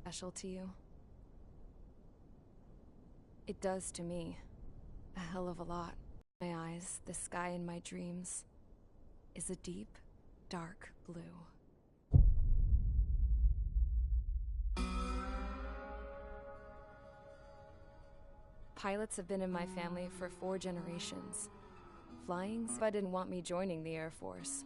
special to you? It does to me. A hell of a lot. My eyes, the sky in my dreams, is a deep, dark blue. Pilots have been in my family for 4 generations. Flying, Sva didn't want me joining the Air Force.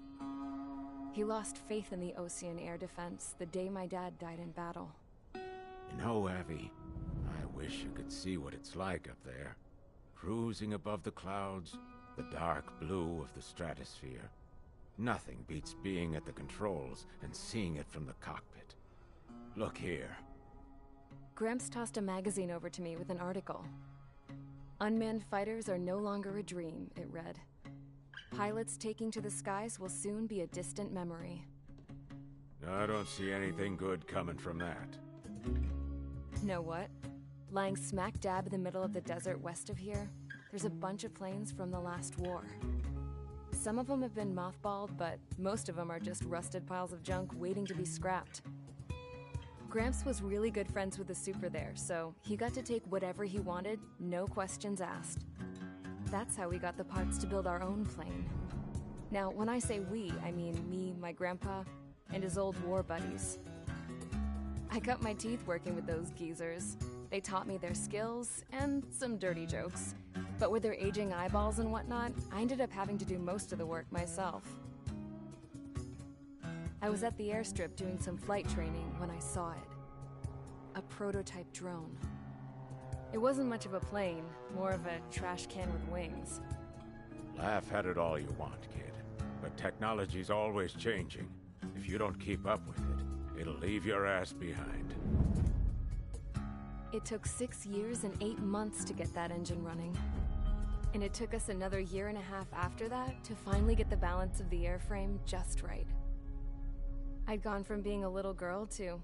He lost faith in the Osean air defense the day my dad died in battle. You know, Abby, I wish you could see what it's like up there. Cruising above the clouds, the dark blue of the stratosphere. Nothing beats being at the controls and seeing it from the cockpit. Look here. Gramps tossed a magazine over to me with an article. Unmanned fighters are no longer a dream, it read. Pilots taking to the skies will soon be a distant memory. I don't see anything good coming from that. Know what? Lying smack dab in the middle of the desert west of here, there's a bunch of planes from the last war. Some of them have been mothballed, but most of them are just rusted piles of junk waiting to be scrapped. Gramps was really good friends with the super there, so he got to take whatever he wanted, no questions asked. That's how we got the parts to build our own plane. Now, when I say we, I mean me, my grandpa, and his old war buddies. I cut my teeth working with those geezers. They taught me their skills, and some dirty jokes. But with their aging eyeballs and whatnot, I ended up having to do most of the work myself. I was at the airstrip doing some flight training when I saw it. A prototype drone. It wasn't much of a plane, more of a trash can with wings. Laugh at it all you want, kid. But technology's always changing. If you don't keep up with it, it'll leave your ass behind. It took 6 years and 8 months to get that engine running. And it took us another 1.5 years after that to finally get the balance of the airframe just right. I'd gone from being a little girl to,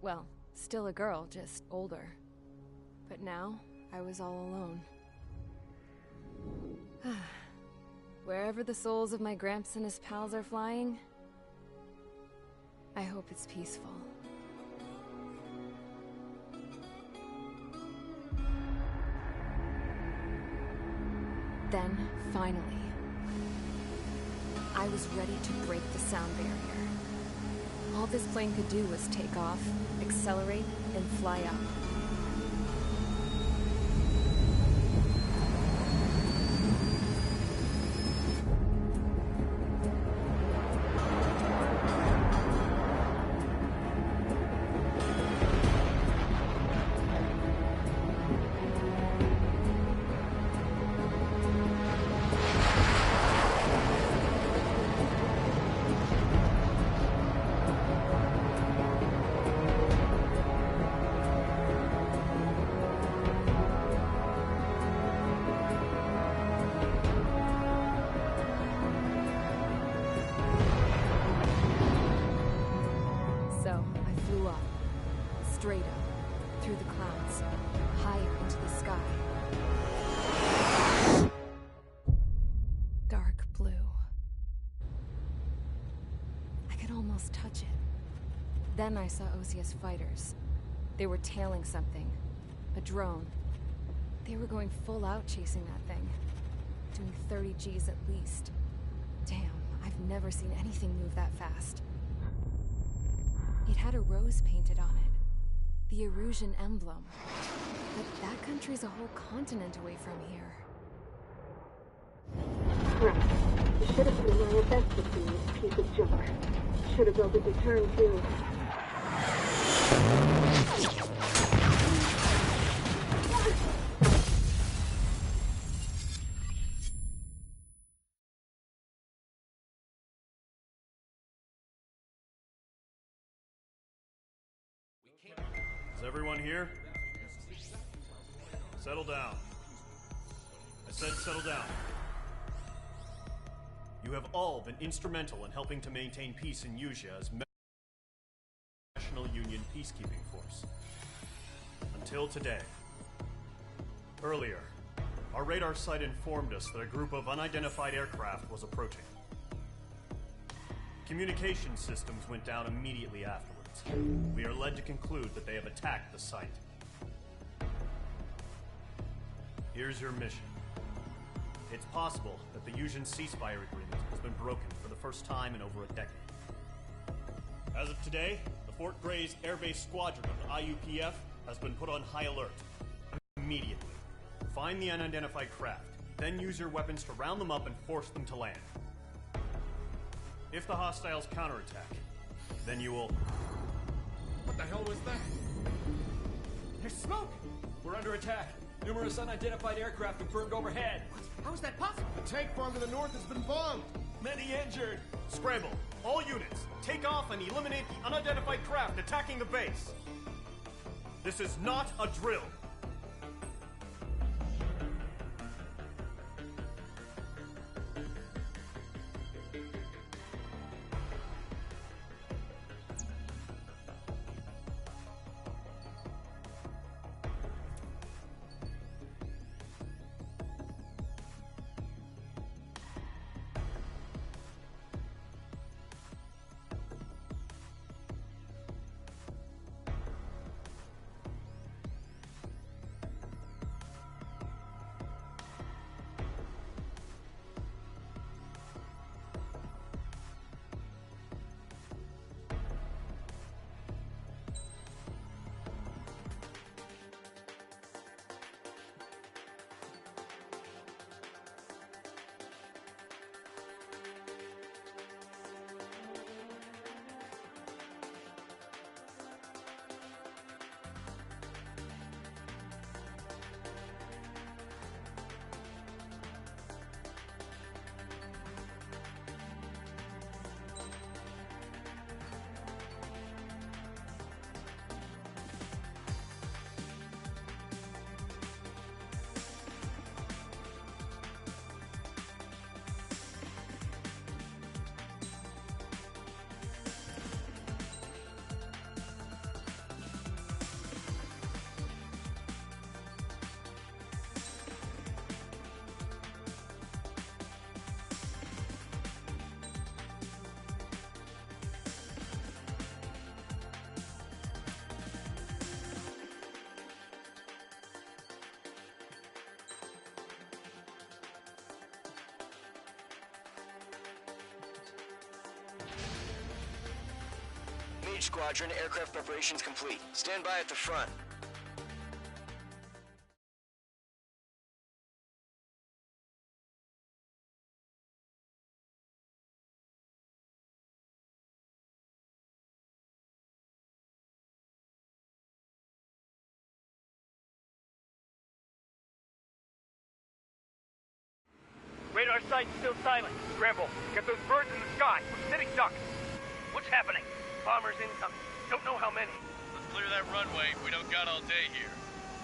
well, still a girl, just older. But now, I was all alone. Wherever the souls of my Gramps and his pals are flying, I hope it's peaceful. Then, finally, I was ready to break the sound barrier. All this plane could do was take off, accelerate, and fly up. Straight up, through the clouds, higher into the sky. Dark blue. I could almost touch it. Then I saw Osia's fighters. They were tailing something. A drone. They were going full out chasing that thing. Doing 30 Gs at least. Damn, I've never seen anything move that fast. It had a rose painted on it. The Erusian emblem. But that country's a whole continent away from here. Right. You should have been doing your best to see this piece of junk. Should have built a deterrent too. Is everyone here? Settle down. I said settle down. You have all been instrumental in helping to maintain peace in Usea as National Union Peacekeeping Force. Until today. Earlier, our radar site informed us that a group of unidentified aircraft was approaching. Communication systems went down immediately afterwards. coordinates, we are led to conclude that they have attacked the site. Here's your mission. It's possible that the Yuuzhan ceasefire agreement has been broken for the first time in over a decade. As of today, the Fort Grays Air Base Squadron of the IUPF has been put on high alert. Immediately. Find the unidentified craft, then use your weapons to round them up and force them to land. If the hostiles counterattack, then you will... What the hell was that? There's smoke! We're under attack. Numerous unidentified aircraft confirmed overhead. What? How is that possible? The tank farm to the north has been bombed! Many injured. Scramble! All units, take off and eliminate the unidentified craft attacking the base! This is not a drill! Mage Squadron, aircraft preparations complete. Stand by at the front. Radar site's still silent. Scramble. Get those birds in the sky. We're sitting ducks. What's happening? Bombers incoming. Don't know how many. Let's clear that runway. We don't got all day here.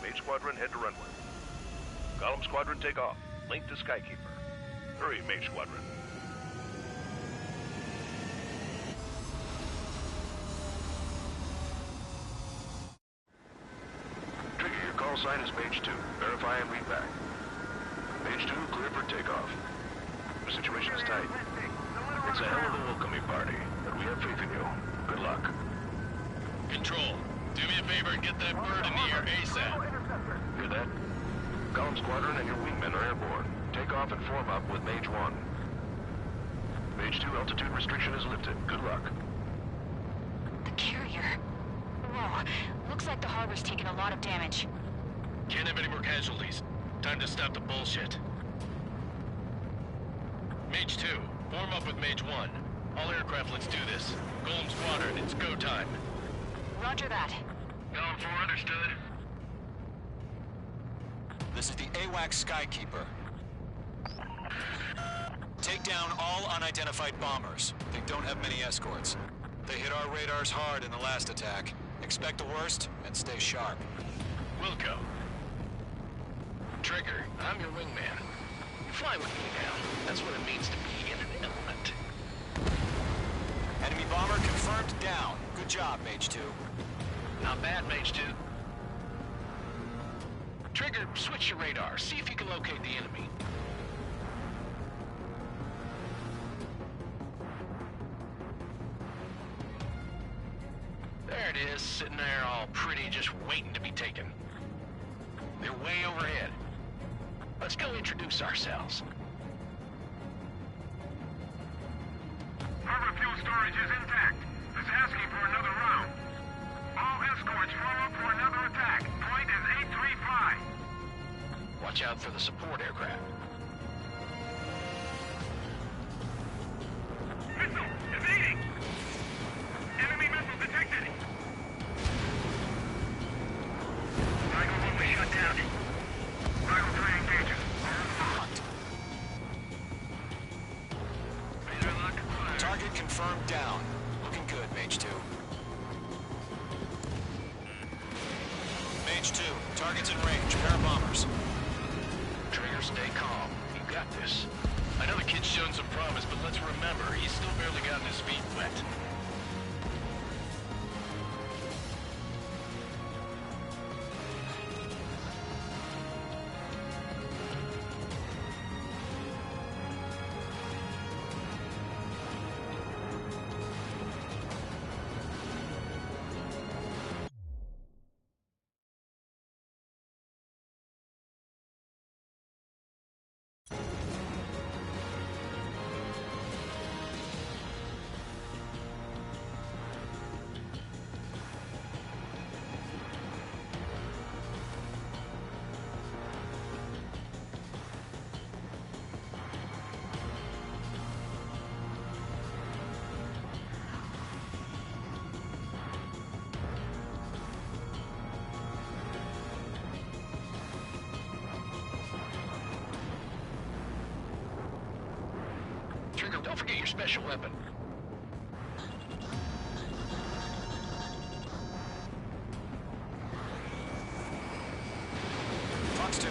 Mage Squadron, head to runway. Column Squadron, take off. Link to Skykeeper. Hurry, Mage Squadron. Trigger, your call sign is Mage 2. Verify and read back. Mage 2, clear for takeoff. The situation is tight. It's a hell of a welcoming party, but we have faith in you. Good luck. Control, do me a favor and get that bird in the air ASAP. Hear that? Column Squadron and your wingmen are airborne. Take off and form up with Mage 1. Mage 2, altitude restriction is lifted. Good luck. The carrier. Whoa. Looks like the harbor's taken a lot of damage. Can't have any more casualties. Time to stop the bullshit. Mage 2, form up with Mage 1. All aircraft, let's do this. Golem Squadron, it's go time. Roger that. Golem 4, understood. This is the AWACS Skykeeper. Take down all unidentified bombers. They don't have many escorts. They hit our radars hard in the last attack. Expect the worst and stay sharp. Wilco. Trigger, I'm your wingman. You fly with me now. That's what it means to be in an element. Enemy bomber confirmed down. Good job, Mage 2. Not bad, Mage 2. Trigger, switch your radar. See if you can locate the enemy. There it is, sitting there all pretty, just waiting to be taken. They're way overhead. Let's go introduce ourselves. Harbor fuel storage is intact. It's asking for another round. All escorts form up for another attack. Point is 835. Watch out for the support aircraft. Missile! Evading! Enemy missile detected! Rifle 1 was shut down. Rifle 3 engages. Target confirmed down. Looking good, Mage 2. Mage 2, target's in range. Pair of bombers. Trigger, stay calm. You got this. I know the kid's shown some promise, but let's remember, he's still barely gotten his feet wet. Trigger, don't forget your special weapon. Fox 2.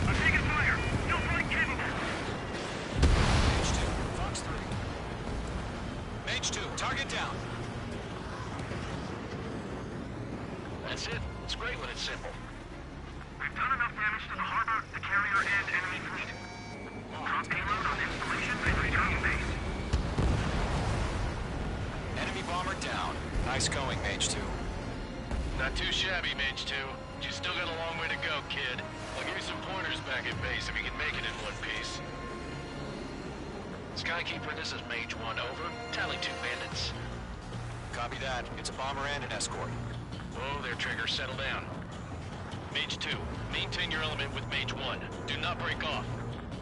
I'm taking fire! No flight capable! Mage 2, Fox 3. Mage 2, target down. That's it. It's great when it's simple. We've done enough damage to the harbor, the carrier, and enemy fleet. Drop payload on installation and return to base. Enemy bomber down. Nice going, Mage 2. Not too shabby, Mage 2. You still got a long way to go, kid. I'll give you some pointers back at base if you can make it in one piece. Skykeeper, this is Mage 1, over. Tally 2 bandits. Copy that. It's a bomber and an escort. Whoa there, Trigger. Settle down. Mage 2, maintain your element with Mage 1. Do not break off.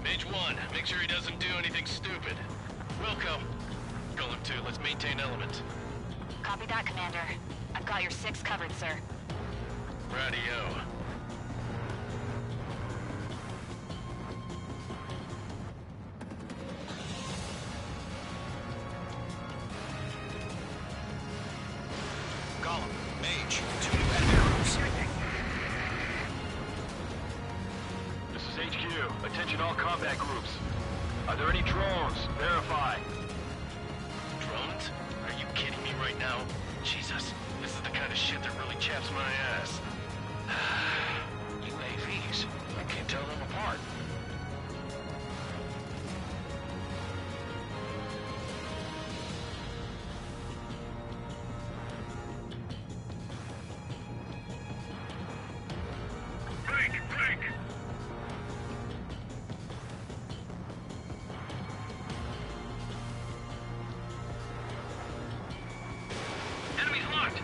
Mage 1, make sure he doesn't do anything stupid. Wilco. Golem 2, let's maintain element. Copy that, Commander. I've got your 6 covered, sir. Radio. Golem, Mage, 2 new enemy groups. This is HQ. Attention all combat groups. Are there any drones? Verify. Drones? Are you kidding me right now? Jesus, this is the kind of shit that really chaps my ass. UAVs. I can't tell them apart. Break! Break! Enemies locked!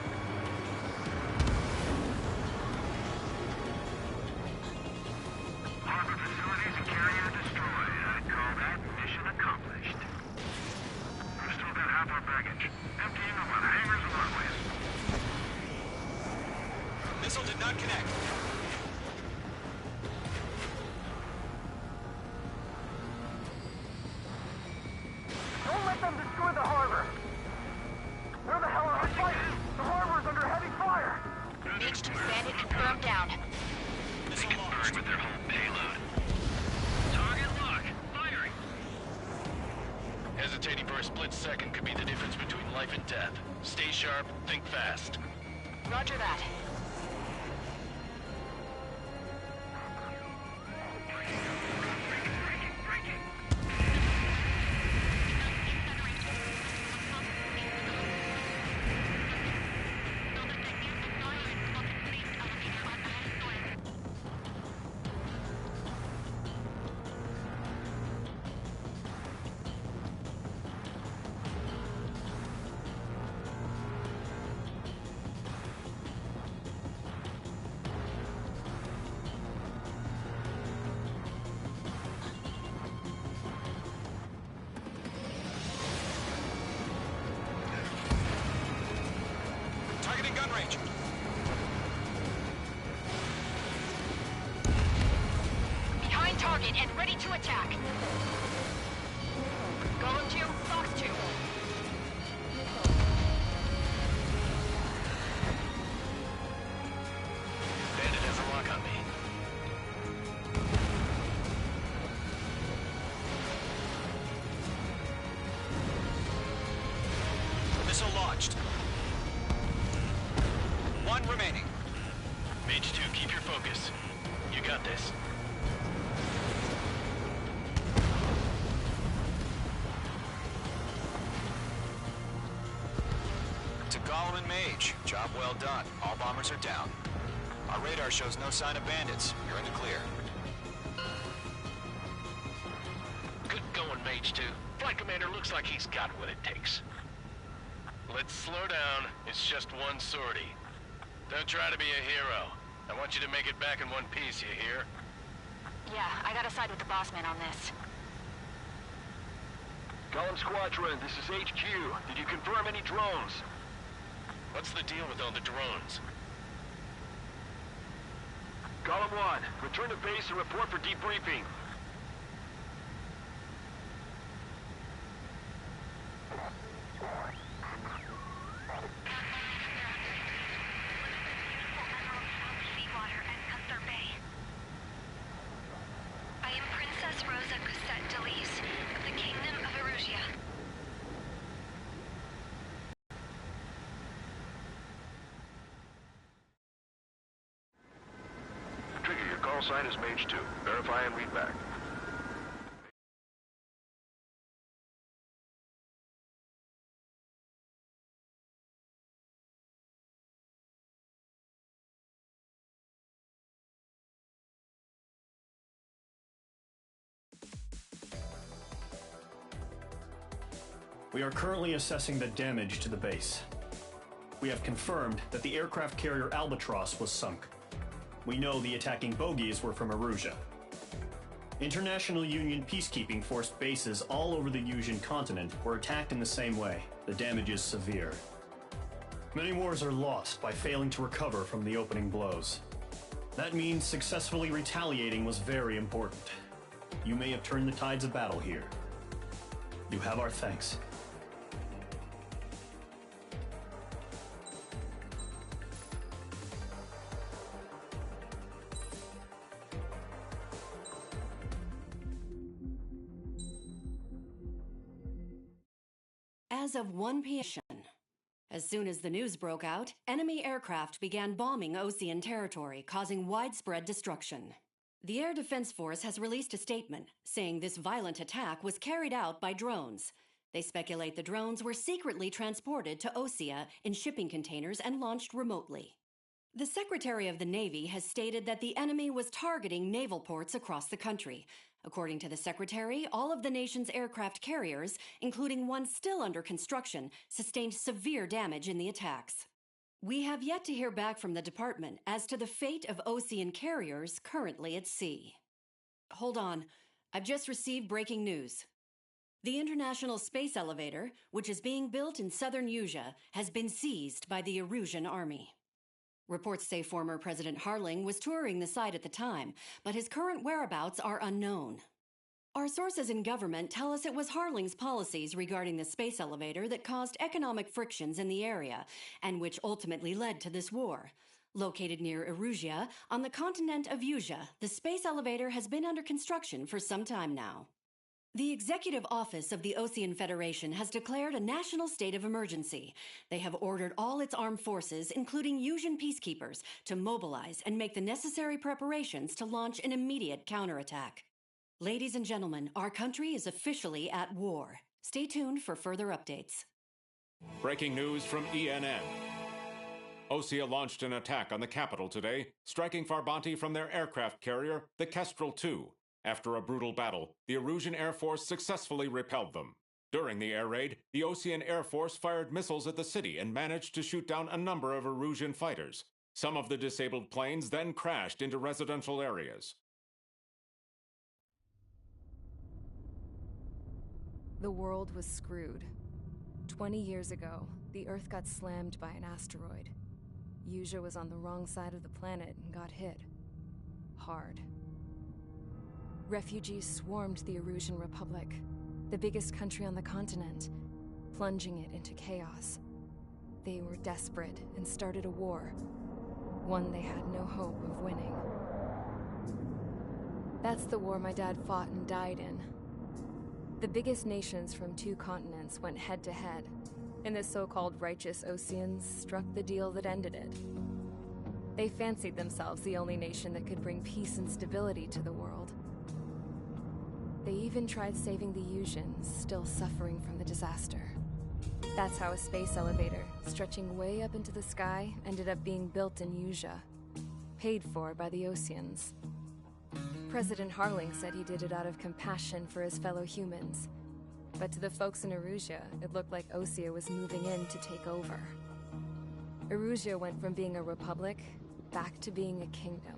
Harbor facilities and carrier destroyed. I'd call that mission accomplished. We're still about half our baggage. Emptying of our hangars and runways. Missile did not connect. Don't let them destroy the harbor! Where the hell are our fighters? The harbor's under heavy fire! Mage 2 bandit confirmed down. Missile Burn launched. with their whole payload. Target lock. Firing. Hesitating for a split second could be the difference between life and death. Stay sharp, think fast. Roger that. Targeting gun range. Behind target and ready to attack. Golem 2, Fox 2. Bandit has a lock on me. Missile launched. One remaining. Mage 2, keep your focus. You got this. To Golem and Mage, job well done. All bombers are down. Our radar shows no sign of bandits. You're in the clear. Good going, Mage 2. Flight Commander looks like he's got what it takes. Let's slow down. It's just one sortie. Don't try to be a hero. I want you to make it back in one piece, you hear? Yeah, I gotta side with the boss man on this. Golem Squadron, this is HQ. Did you confirm any drones? What's the deal with all the drones? Golem 1, return to base and report for debriefing. I am Princess Rosa Cosette Delise of the Kingdom of Erusia. Trigger, your call sign is Mage 2. Verify and read back. We are currently assessing the damage to the base. We have confirmed that the aircraft carrier Albatross was sunk. We know the attacking bogies were from Erusia. International Union peacekeeping force bases all over the Yusian continent were attacked in the same way. The damage is severe. Many wars are lost by failing to recover from the opening blows. That means successfully retaliating was very important. You may have turned the tides of battle here. You have our thanks. As of 1 p.m. As soon as the news broke out, enemy aircraft began bombing Osean territory, causing widespread destruction. The Air Defense Force has released a statement saying this violent attack was carried out by drones. They speculate the drones were secretly transported to Osea in shipping containers and launched remotely. The Secretary of the Navy has stated that the enemy was targeting naval ports across the country. According to the Secretary, all of the nation's aircraft carriers, including one still under construction, sustained severe damage in the attacks. We have yet to hear back from the department as to the fate of Osean carriers currently at sea. Hold on. I've just received breaking news. The International Space Elevator, which is being built in southern Yusia, has been seized by the Erusian army. Reports say former President Harling was touring the site at the time, but his current whereabouts are unknown. Our sources in government tell us it was Harling's policies regarding the space elevator that caused economic frictions in the area, and which ultimately led to this war. Located near Erusia, on the continent of Yusia, the space elevator has been under construction for some time now. The Executive Office of the Osean Federation has declared a national state of emergency. They have ordered all its armed forces, including Yusian peacekeepers, to mobilize and make the necessary preparations to launch an immediate counterattack. Ladies and gentlemen, our country is officially at war. Stay tuned for further updates. Breaking news from ENN. Osea launched an attack on the capital today, striking Farbanti from their aircraft carrier, the Kestrel II. After a brutal battle, the Erusian Air Force successfully repelled them. During the air raid, the Osean Air Force fired missiles at the city and managed to shoot down a number of Erusian fighters. Some of the disabled planes then crashed into residential areas. The world was screwed. 20 years ago, the Earth got slammed by an asteroid. Usea was on the wrong side of the planet and got hit. Hard. Refugees swarmed the Erusian Republic, the biggest country on the continent, plunging it into chaos. They were desperate and started a war, one they had no hope of winning. That's the war my dad fought and died in. The biggest nations from 2 continents went head-to-head, and the so-called righteous Oseans struck the deal that ended it. They fancied themselves the only nation that could bring peace and stability to the world. They even tried saving the Usians, still suffering from the disaster. That's how a space elevator, stretching way up into the sky, ended up being built in Usea, paid for by the Oseans. President Harling said he did it out of compassion for his fellow humans. But to the folks in Erusea, it looked like Osea was moving in to take over. Erusea went from being a republic back to being a kingdom.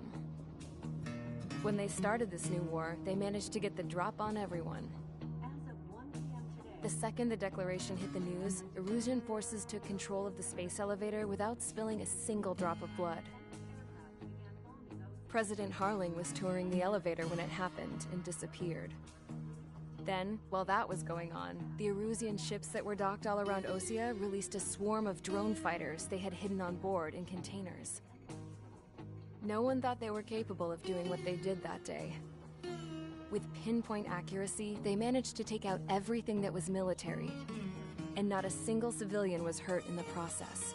When they started this new war, they managed to get the drop on everyone. The second the declaration hit the news, Erusian forces took control of the space elevator without spilling a single drop of blood. President Harling was touring the elevator when it happened and disappeared. Then, while that was going on, the Erusian ships that were docked all around Osea released a swarm of drone fighters they had hidden on board in containers. No one thought they were capable of doing what they did that day. With pinpoint accuracy, they managed to take out everything that was military, and not a single civilian was hurt in the process.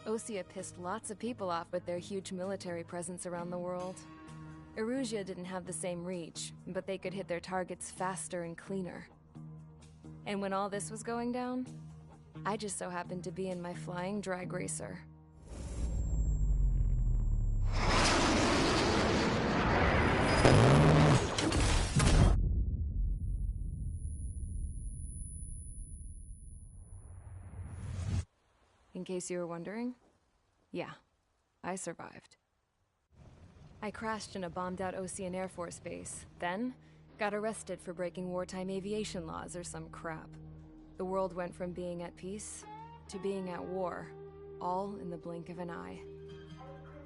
Osea pissed lots of people off with their huge military presence around the world. Erusea didn't have the same reach, but they could hit their targets faster and cleaner. And when all this was going down, I just so happened to be in my flying drag racer. In case you were wondering, yeah, I survived. I crashed in a bombed-out Osean Air Force base, then got arrested for breaking wartime aviation laws or some crap. The world went from being at peace to being at war, all in the blink of an eye.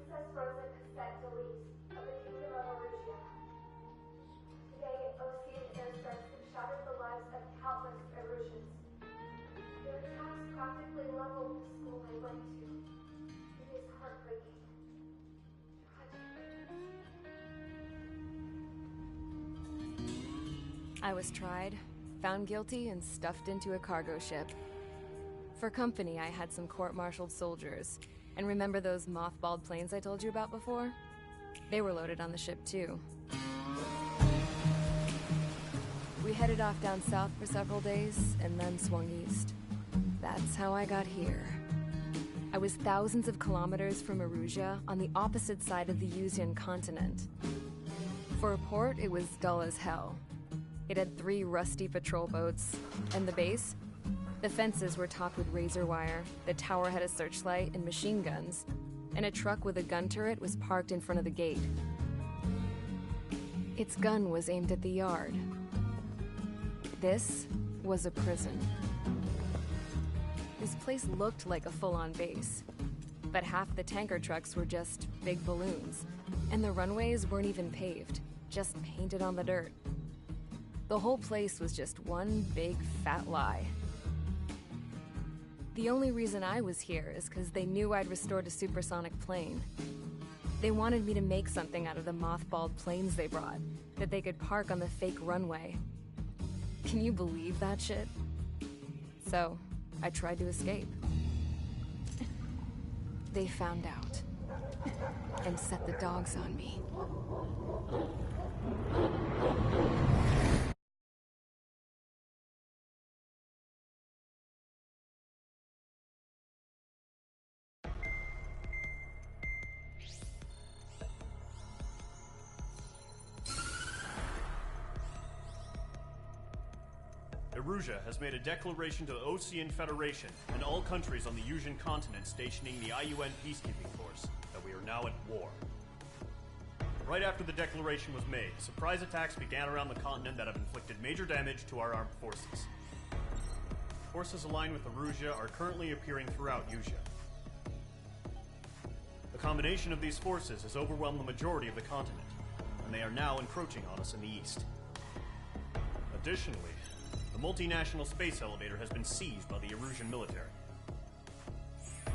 Princess Rosa Cassette Delise of the Kingdom of Erusea. Today, Osean airstrikes have shattered the lives of countless Erusians. Their attacks practically leveled the school I went to. It is heartbreaking. I was tried, found guilty, and stuffed into a cargo ship. For company, I had some court-martialed soldiers. And remember those mothballed planes I told you about before? They were loaded on the ship, too. We headed off down south for several days, and then swung east. That's how I got here. I was thousands of kilometers from Erusea, on the opposite side of the Usian continent. For a port, it was dull as hell. It had 3 rusty patrol boats, and the base? The fences were topped with razor wire, the tower had a searchlight and machine guns, and a truck with a gun turret was parked in front of the gate. Its gun was aimed at the yard. This was a prison. This place looked like a full-on base, but half the tanker trucks were just big balloons, and the runways weren't even paved, just painted on the dirt. The whole place was just one big fat lie. The only reason I was here is because they knew I'd restored a supersonic plane. They wanted me to make something out of the mothballed planes they brought, that they could park on the fake runway. Can you believe that shit? So, I tried to escape. They found out, and set the dogs on me. Erusea has made a declaration to the Osean Federation and all countries on the Usian continent stationing the IUN peacekeeping force that we are now at war. Right after the declaration was made, surprise attacks began around the continent that have inflicted major damage to our armed forces. Forces aligned with Erusea are currently appearing throughout Usea. combination of these forces has overwhelmed the majority of the continent, and they are now encroaching on us in the east. Additionally, the multinational space elevator has been seized by the Erusian military.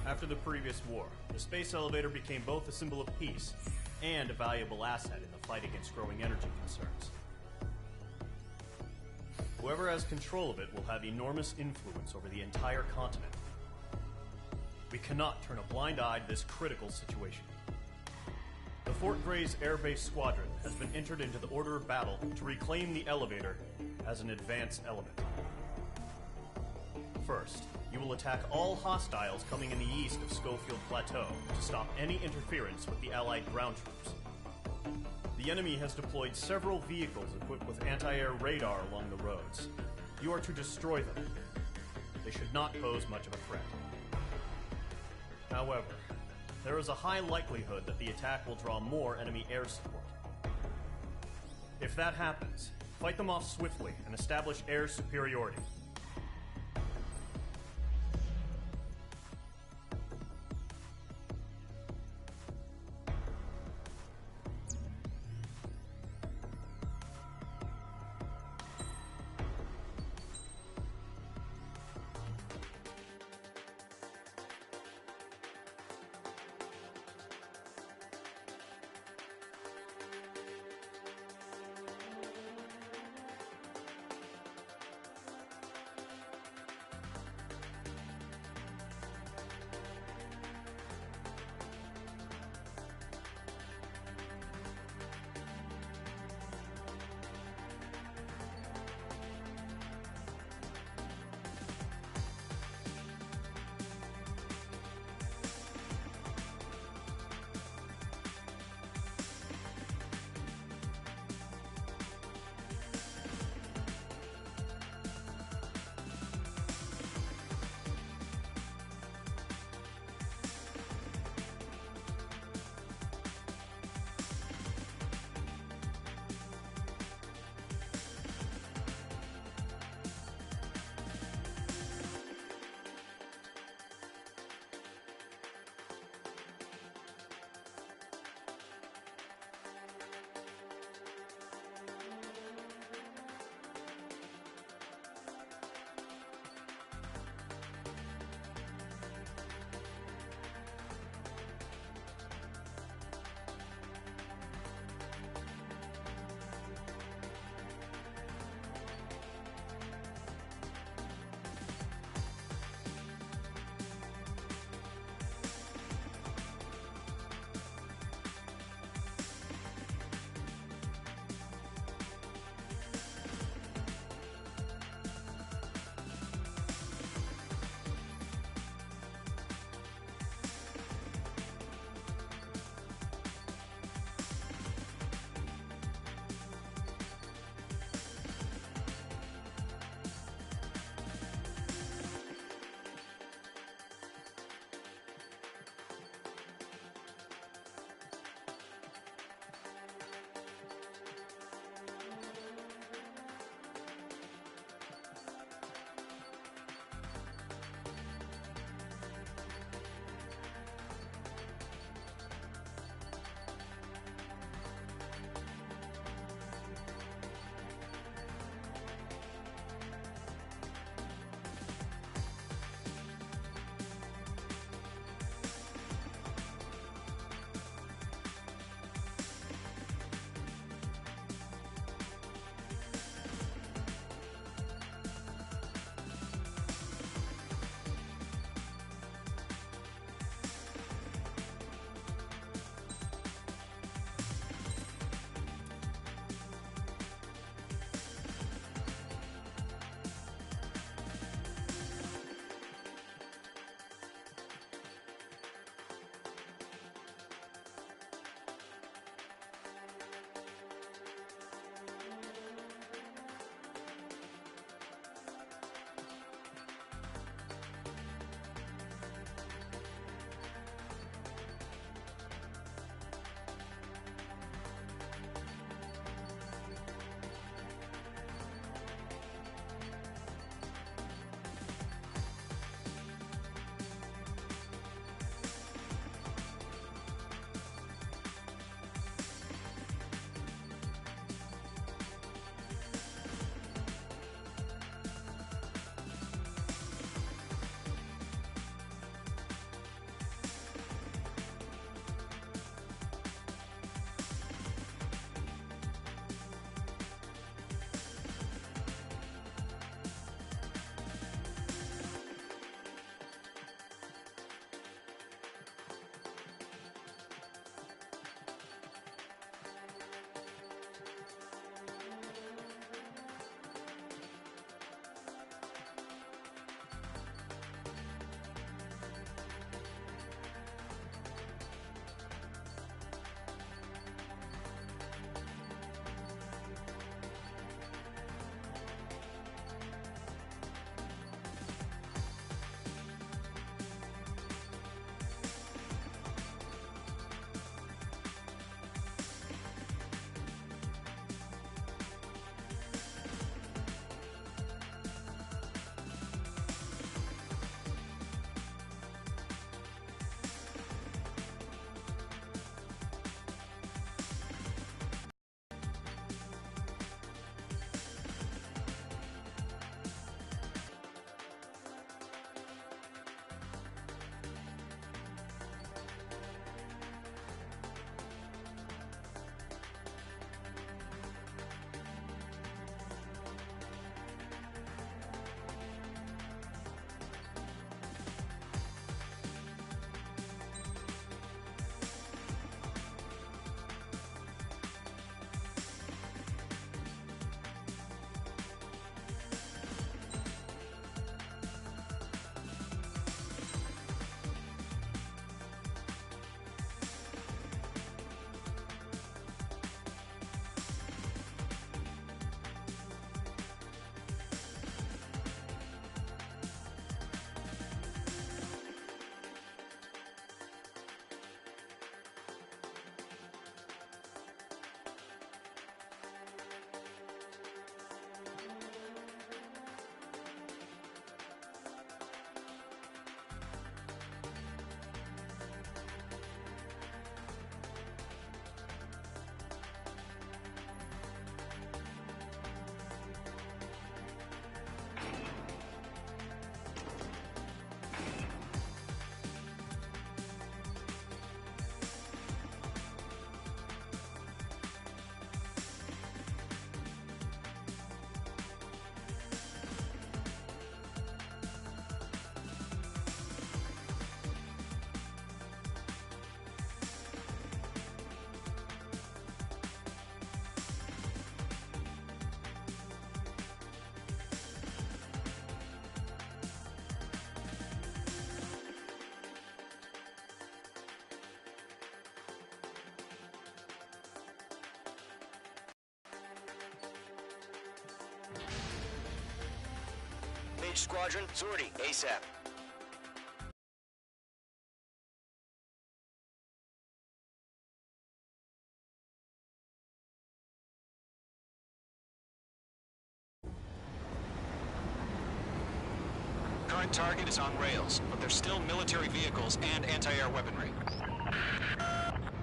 After the previous war, the space elevator became both a symbol of peace and a valuable asset in the fight against growing energy concerns. Whoever has control of it will have enormous influence over the entire continent. We cannot turn a blind eye to this critical situation. The Fort Grays Air Base Squadron has been entered into the order of battle to reclaim the elevator as an advance element. First, you will attack all hostiles coming in the east of Schofield Plateau to stop any interference with the Allied ground troops. The enemy has deployed several vehicles equipped with anti-air radar along the roads. You are to destroy them. They should not pose much of a threat. However, there is a high likelihood that the attack will draw more enemy air support. If that happens, fight them off swiftly and establish air superiority. Mage Squadron, sortie, ASAP. Current target is on rails, but there's still military vehicles and anti-air weaponry.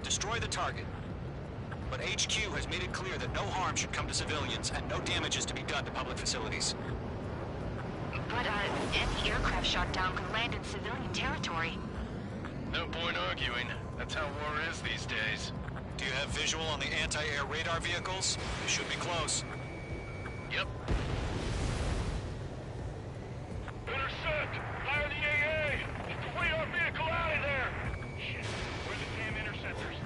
Destroy the target. But HQ has made it clear that no harm should come to civilians and no damage is to be done to public facilities. But, any aircraft shot down could land in civilian territory. No point arguing. That's how war is these days. Do you have visual on the anti-air radar vehicles? They should be close. Yep. Intercept! Fire the AA! Get the radar vehicle out of there! Shit, where's the damn interceptors?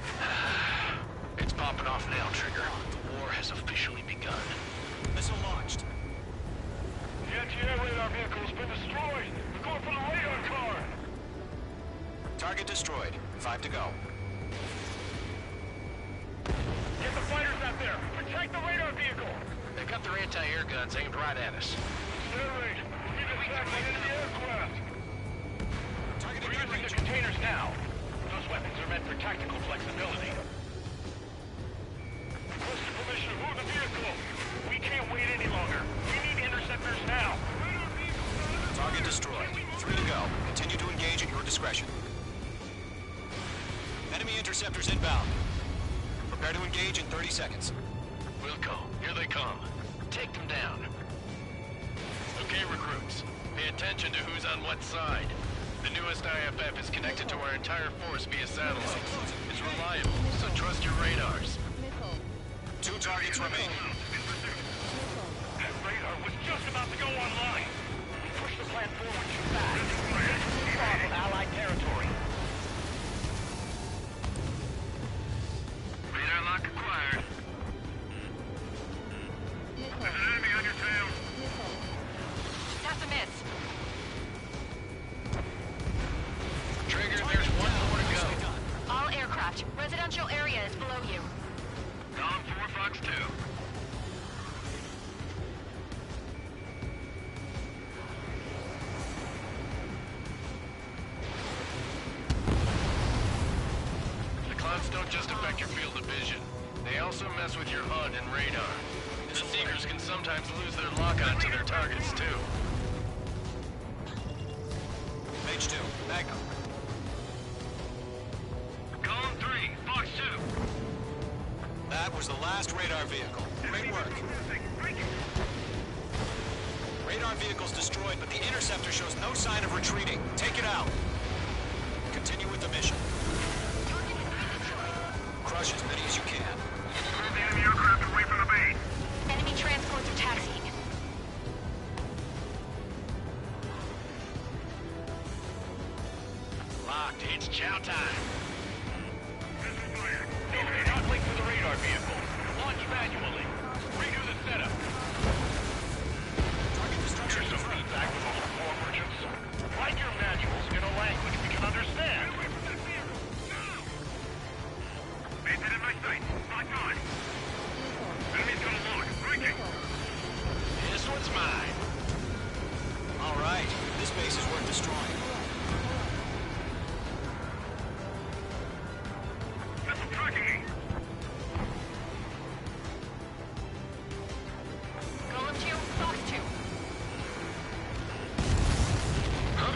It's popping off now, Trigger. The war has officially begun. Missile launched. The anti-air radar vehicle's been destroyed! We're going for the radar car! Target destroyed. 5 to go. Get the fighters out there! Protect the radar vehicle! They got their anti-air guns aimed right at us. Air raid! We need to attack the enemy aircraft! Targeting We're using the containers now. Those weapons are meant for tactical flexibility. Requested permission to move the vehicle. We can't wait any longer. We need interceptors now. Target destroyed. 3 to go. Continue to engage at your discretion. Enemy interceptors inbound. Prepare to engage in 30 seconds. Wilco, here they come. Take them down. Okay, recruits. Pay attention to who's on what side. The newest IFF is connected to our entire force via satellite. It's reliable, so trust your radars. 2 targets remaining. That radar was just about to go online. We pushed the plan forward too fast. Too far from Allied territory. Radar lock acquired. There's an enemy on your tail. That's a miss. Trigger, there's one more to go. All aircraft. Residential area is below you. Dawn 4, Fox 2. The clouds don't just affect your field of vision. They also mess with your HUD and radar. The Seekers can sometimes lose their lock-on to their targets, too. Mage 2, Magnum. Column 3, Fox 2. That was the last radar vehicle. Great work. Radar vehicle's destroyed, but the interceptor shows no sign of retreating. Take it out. Continue with the mission. Crush as many as you can. Move the enemy aircraft away from the base. Enemy transports are taxiing. Locked. It's chow time. Okay, not link to the radar vehicle. Launch manually. Redo the setup. Here's some feedback from those war merchants. Write your manuals in a language we can understand. Maintain in my sight. Lock on. Enemy's gonna load. Breaking. This one's mine. All right. This base is worth destroying. Missile tracking me. Golem 2, Fox 2. Huh?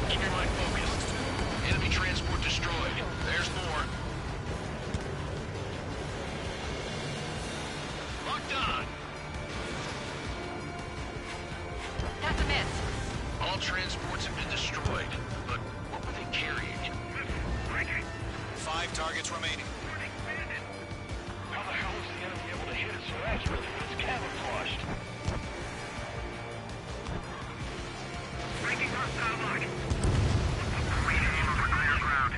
Keep your mind focused. Enemy transport destroyed. There's more. Locked on. That's a miss. All transports have been destroyed. But what were they carrying? 5 targets remaining. How the hell is the enemy able to hit it so accurately when it's camouflaged? Breaking hostile lock. Clear ground.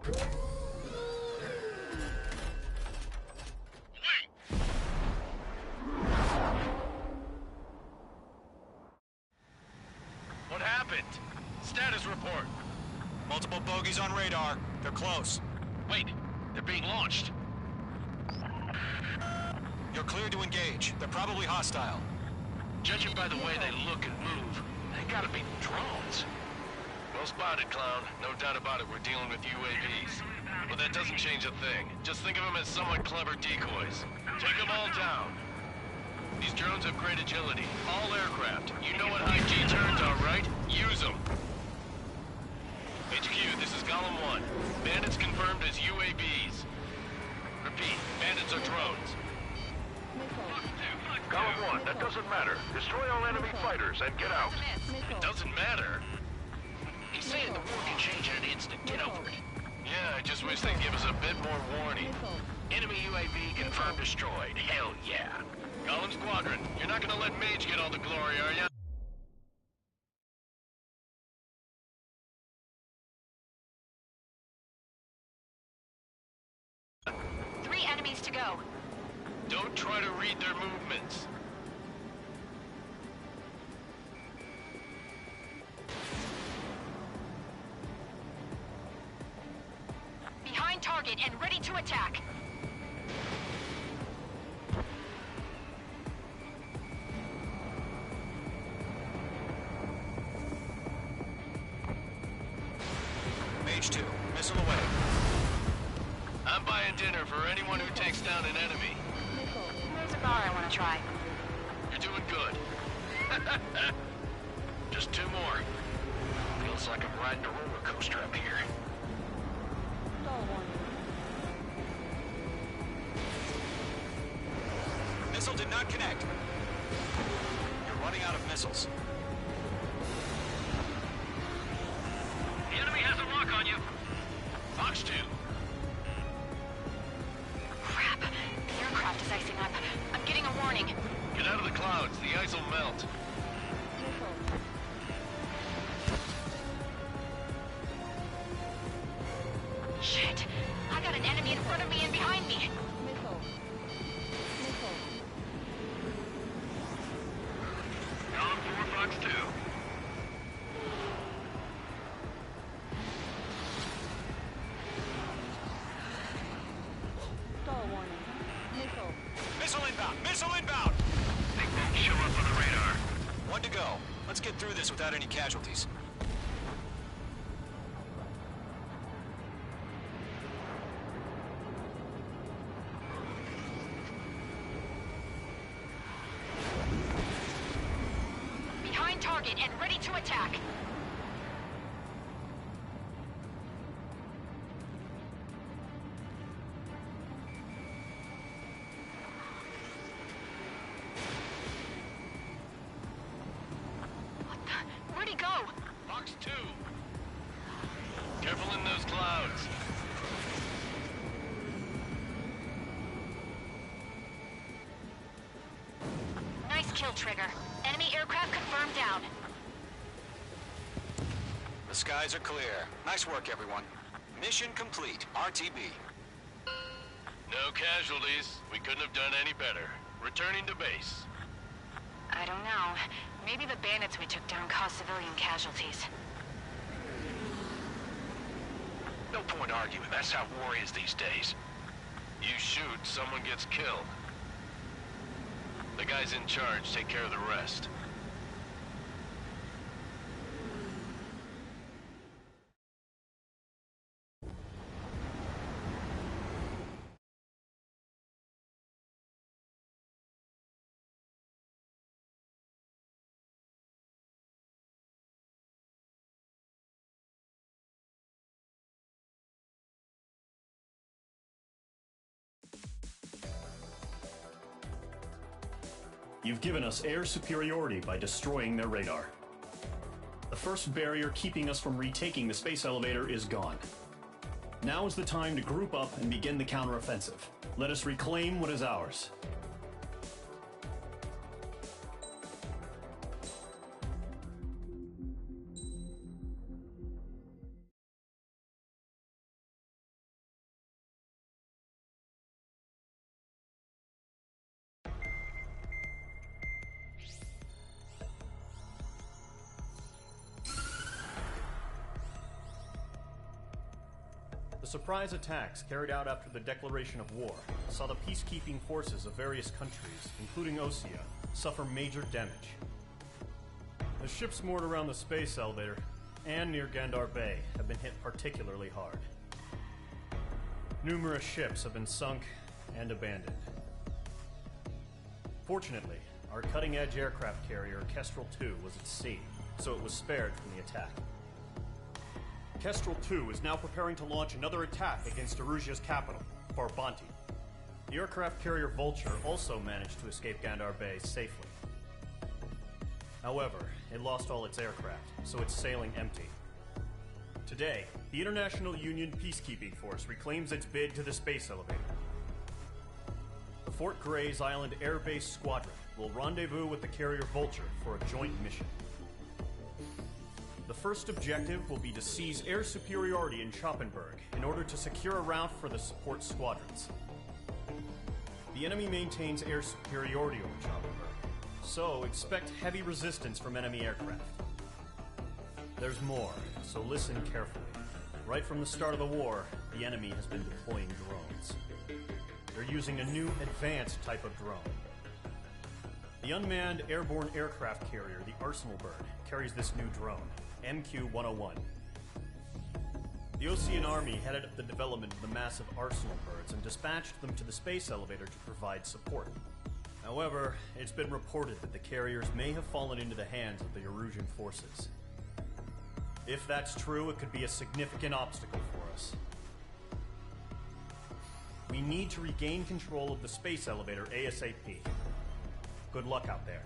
What happened? Status report. Multiple bogies on radar. They're close. Wait, they're being launched. You're cleared to engage. They're probably hostile. Judging by the way they look and move, they gotta be drones. Well spotted, Clown. No doubt about it, we're dealing with UAVs. But that doesn't change a thing. Just think of them as somewhat clever decoys. Take them all down. These drones have great agility. All aircraft. You know what high G turns are, right? Use them. HQ, this is Golem 1. Bandits confirmed as UAVs. Repeat, bandits are drones. Golem 1, that doesn't matter. Destroy all enemy fighters and get out. It doesn't matter. He's saying the war can change in an instant. Get over it. Yeah, I just wish they'd give us a bit more warning. Enemy UAV confirmed destroyed. Hell yeah. Golem Squadron, you're not gonna let Mage get all the glory, are ya? Three enemies to go. Don't try to read their movements. Behind target and ready to attack. Mage 2, missile away. I'm buying dinner for anyone who takes down an enemy. There's a bar I want to try. You're doing good. Just two more. Feels like I'm riding a roller coaster up here. Missile did not connect. You're running out of missiles. The enemy has a lock on you. Fox 2. Crap. The aircraft is icing up. I'm getting a warning. Get out of the clouds. The ice will melt. Shit. I got an enemy in front of me and behind me. Golem 4, Fox 2. Missile inbound! Missile inbound! They won't show up on the radar. One to go. Let's get through this without any casualties. Behind target and ready to attack. What the? Where'd he go? Fox 2. Careful in those clouds. Nice kill, Trigger. Enemy aircraft confirmed down. The skies are clear. Nice work, everyone. Mission complete. RTB. No casualties. We couldn't have done any better. Returning to base. I don't know. Maybe the bandits we took down caused civilian casualties. No point arguing. That's how war is these days. You shoot, someone gets killed. The guys in charge take care of the rest. You've given us air superiority by destroying their radar. The first barrier keeping us from retaking the space elevator is gone. Now is the time to group up and begin the counteroffensive. Let us reclaim what is ours. The surprise attacks carried out after the declaration of war saw the peacekeeping forces of various countries, including Osea, suffer major damage. The ships moored around the space elevator and near Gandar Bay have been hit particularly hard. Numerous ships have been sunk and abandoned. Fortunately, our cutting-edge aircraft carrier Kestrel 2 was at sea, so it was spared from the attack. Kestrel 2 is now preparing to launch another attack against Erusia's capital, Farbanti. The aircraft carrier Vulture also managed to escape Gandar Bay safely. However, it lost all its aircraft, so it's sailing empty. Today, the International Union Peacekeeping Force reclaims its bid to the space elevator. The Fort Grays Island Air Base Squadron will rendezvous with the carrier Vulture for a joint mission. The first objective will be to seize air superiority in Schoppenberg in order to secure a route for the support squadrons. The enemy maintains air superiority over Schoppenberg, so expect heavy resistance from enemy aircraft. There's more, so listen carefully. Right from the start of the war, the enemy has been deploying drones. They're using a new advanced type of drone. The unmanned airborne aircraft carrier, the Arsenal Bird, carries this new drone, MQ-101. The Osean Army headed up the development of the massive Arsenal Birds and dispatched them to the space elevator to provide support. However, it's been reported that the carriers may have fallen into the hands of the Erusian forces. If that's true, it could be a significant obstacle for us. We need to regain control of the space elevator ASAP. Good luck out there.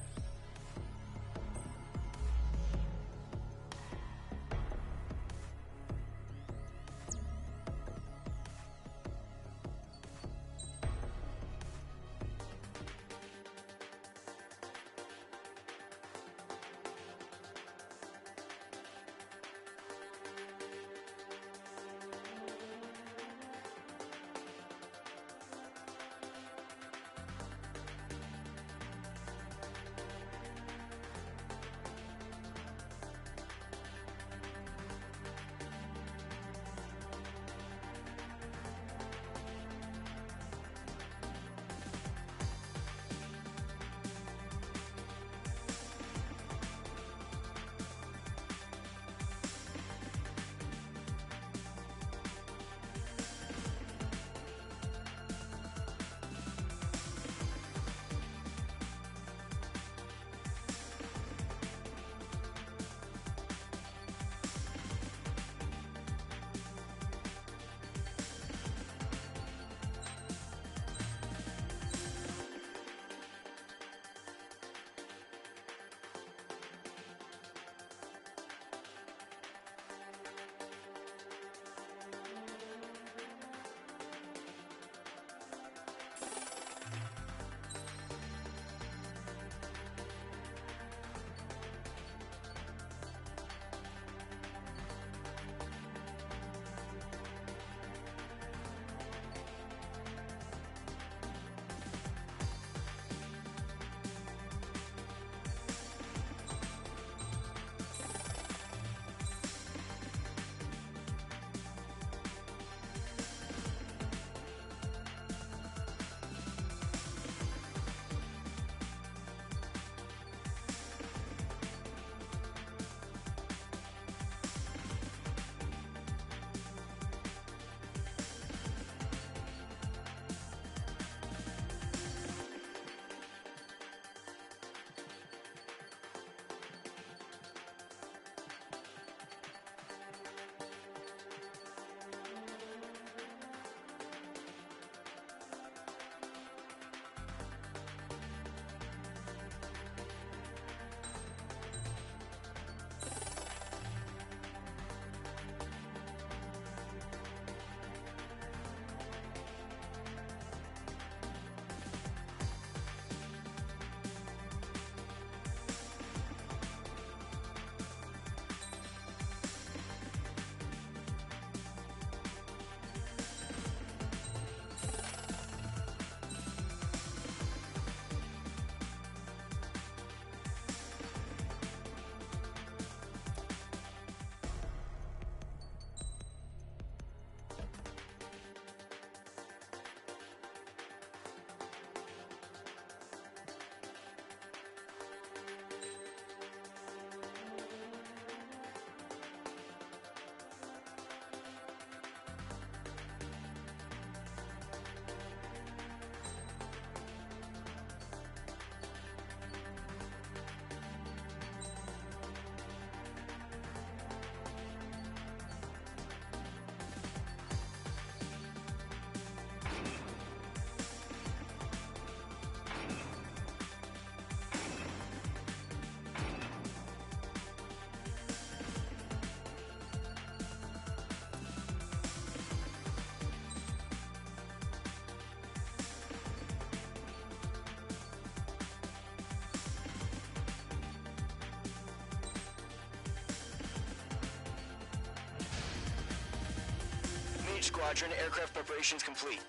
Squadron, aircraft preparations complete.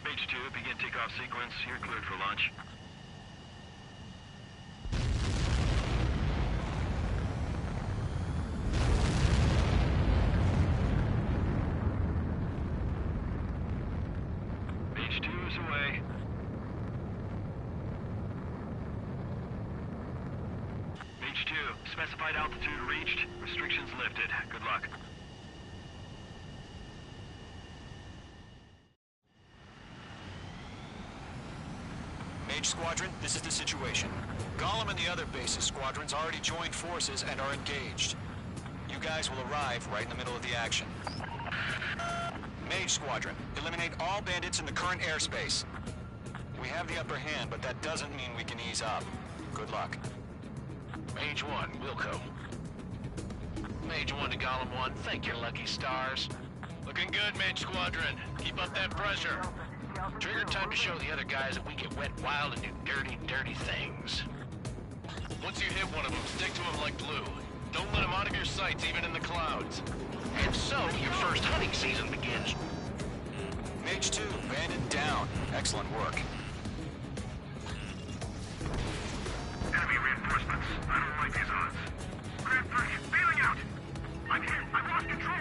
Mage 2, begin takeoff sequence. You're cleared for launch. Mage 2 is away. Mage 2, specified altitude reached. Restrictions lifted. Good luck. Mage Squadron, this is the situation. Gollum and the other base's squadrons already joined forces and are engaged. You guys will arrive right in the middle of the action. Mage Squadron, eliminate all bandits in the current airspace. We have the upper hand, but that doesn't mean we can ease up. Good luck. Mage 1, Wilco. Mage 1 to Gollum 1, thank your lucky stars. Looking good, Mage Squadron. Keep up that pressure. Trigger, time to show the other guys that we get wet wild and do dirty, dirty things. Once you hit one of them, stick to them like glue. Don't let them out of your sights, even in the clouds. And so, your first hunting season begins. Mage 2, bandit down. Excellent work. Enemy reinforcements. I don't like these odds. Grand Prix, bailing out! I'm hit! I've lost control!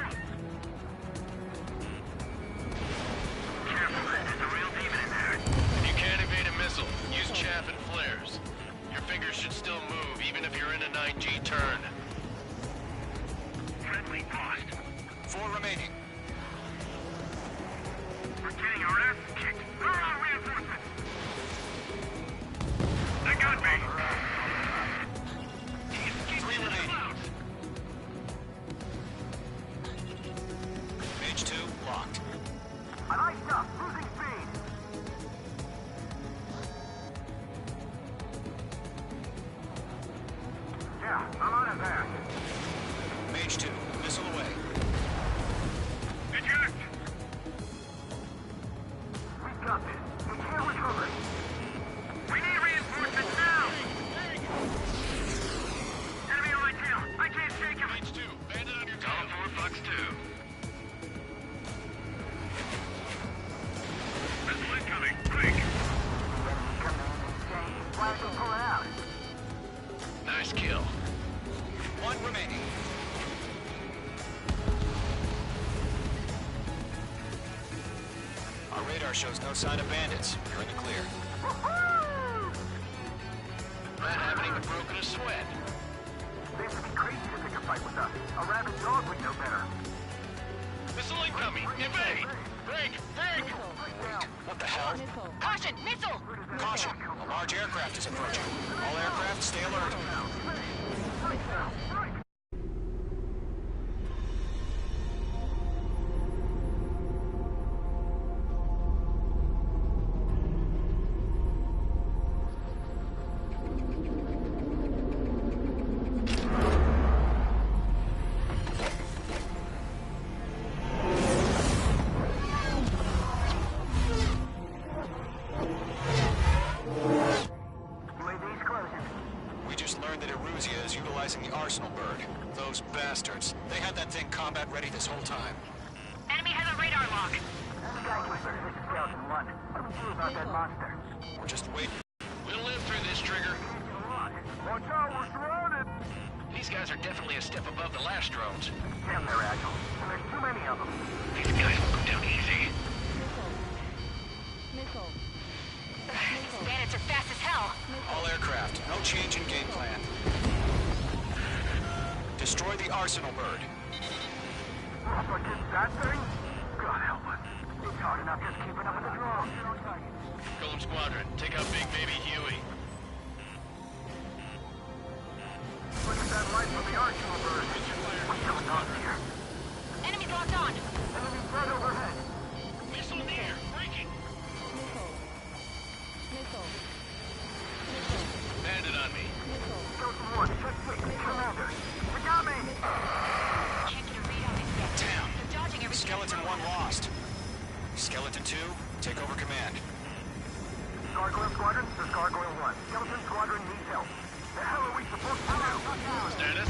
Careful, there's a real demon in there. If you can't evade a missile, use chaff and flares. Your fingers should still move, even if you're in a 9G turn. Friendly lost. 4 remaining. We're getting our ass kicked. Where are our reinforcements? They got me! He's 3 remaining. clouds. Mage 2, locked. I'm iced up, losing speed. Yeah, I'm out of there. Mage 2, missile away. Eject! We got this. We can't recover. We need reinforcements now! Enemy on my tail. I can't shake him. Mage 2, bandit on your tail. Column 4, Fox 2. Missile incoming. Quick! Why are they pulling out? Nice kill. 1 remaining. Our radar shows no sign of bandits. You're in the clear. Man haven't even broken a sweat. They have to be crazy to pick a fight with us. A rabid dog would know better. Missile incoming! Evade! Break! Break! What the hell? Caution! Missile! Caution! A large aircraft is approaching. All aircraft, stay alert. UAV's closing. We just learned that Eruzia is utilizing the Arsenal bird. Those bastards. They had that thing combat ready this whole time. Enemy has a radar lock. Skykeeper, this is Delta 1. What do we do about that monster? We're just waiting. We'll live through this, Trigger. Watch out, we're surrounded! These guys are definitely a step above the last drones. Damn, they're agile. And there's too many of them. These guys will go down easy. These bandits are fast as hell. All aircraft, no change in game plan. Destroy the Arsenal bird. But just that thing? God help us. It's hard enough just keeping up with the drones. Golem Squadron, take out Big Baby Huey. Look at that light from the Arsenal bird. What's going on here? Enemies locked on. Enemy 1 lost. Skeleton 2, take over command. Gargoyle Squadron, this is Gargoyle 1. Skeleton Squadron needs help. The hell are we supposed to do? Status?